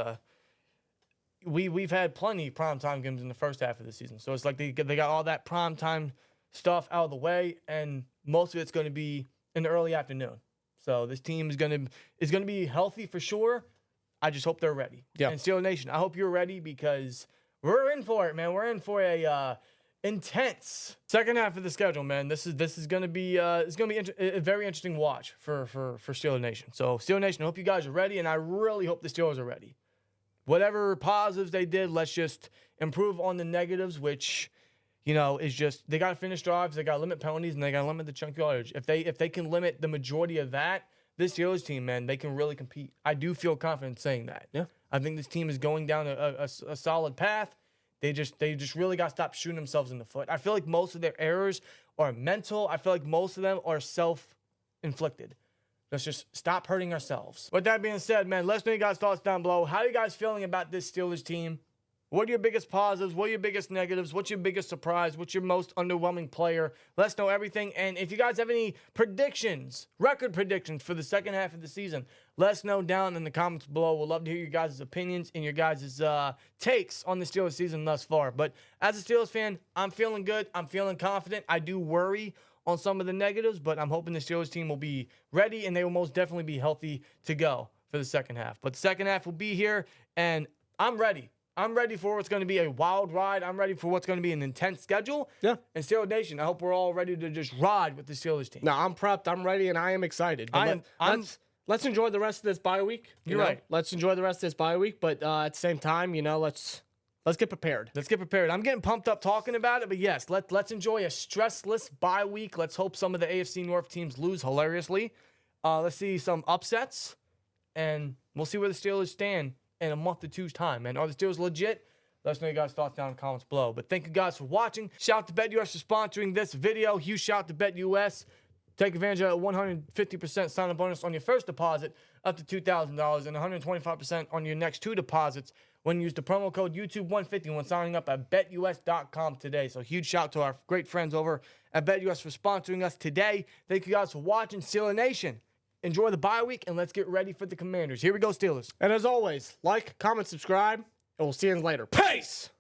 B: we've had plenty primetime games in the first half of the season. So it's like they got all that primetime stuff out of the way, and most of it's going to be in the early afternoon. So this team is going to be healthy for sure. I just hope they're ready.
A: Yeah.
B: And Steelers Nation, I hope you're ready because we're in for it, man. We're in for a intense second half of the schedule, man. This is going to be a very interesting watch for Steelers Nation. So Steelers Nation, I hope you guys are ready, and I really hope the Steelers are ready. Whatever positives they did, let's just improve on the negatives, which, is just they got to finish drives, they got to limit penalties, and they got to limit the chunk yardage. If they can limit the majority of that, this Steelers team, man, they can really compete. I do feel confident saying that.
A: Yeah.
B: I think this team is going down a solid path. They just really got to stop shooting themselves in the foot. I feel like most of their errors are mental. I feel like most of them are self-inflicted. Let's just stop hurting ourselves. With that being said, man, let us know your guys' thoughts down below. How are you guys feeling about this Steelers team? What are your biggest positives? What are your biggest negatives? What's your biggest surprise? What's your most underwhelming player? Let us know everything. And if you guys have any predictions, record predictions for the second half of the season, let us know down in the comments below. We'd love to hear your guys' opinions and your guys' takes on the Steelers season thus far. But as a Steelers fan, I'm feeling good. I'm feeling confident. I do worry on some of the negatives, but I'm hoping the Steelers team will be ready and they will most definitely be healthy to go for the second half. But the second half will be here, and I'm ready. I'm ready for what's going to be a wild ride. I'm ready for what's going to be an intense schedule.
A: Yeah.
B: And Steelers Nation, I hope we're all ready to just ride with the Steelers team.
A: No, I'm prepped. I'm ready, and I am excited. But let's enjoy the rest of this bye week.
B: You're right.
A: Let's enjoy the rest of this bye week, but at the same time, let's get prepared.
B: Let's get prepared. I'm getting pumped up talking about it, but yes, let's enjoy a stressless bye week. Let's hope some of the AFC North teams lose hilariously. Let's see some upsets, and we'll see where the Steelers stand in a month or two's time, man. Are the Steelers legit? Let us know your guys' thoughts down in the comments below. But thank you guys for watching. Shout out to BetUS for sponsoring this video. Huge shout out to BetUS. Take advantage of a 150% sign-up bonus on your first deposit up to $2,000 and 125% on your next two deposits when you use the promo code YouTube150 when signing up at BetUS.com today. So huge shout out to our great friends over at BetUS for sponsoring us today. Thank you guys for watching. Steelers Nation, enjoy the bye week, and let's get ready for the Commanders. Here we go, Steelers.
A: And as always, like, comment, subscribe, and we'll see you later. Peace!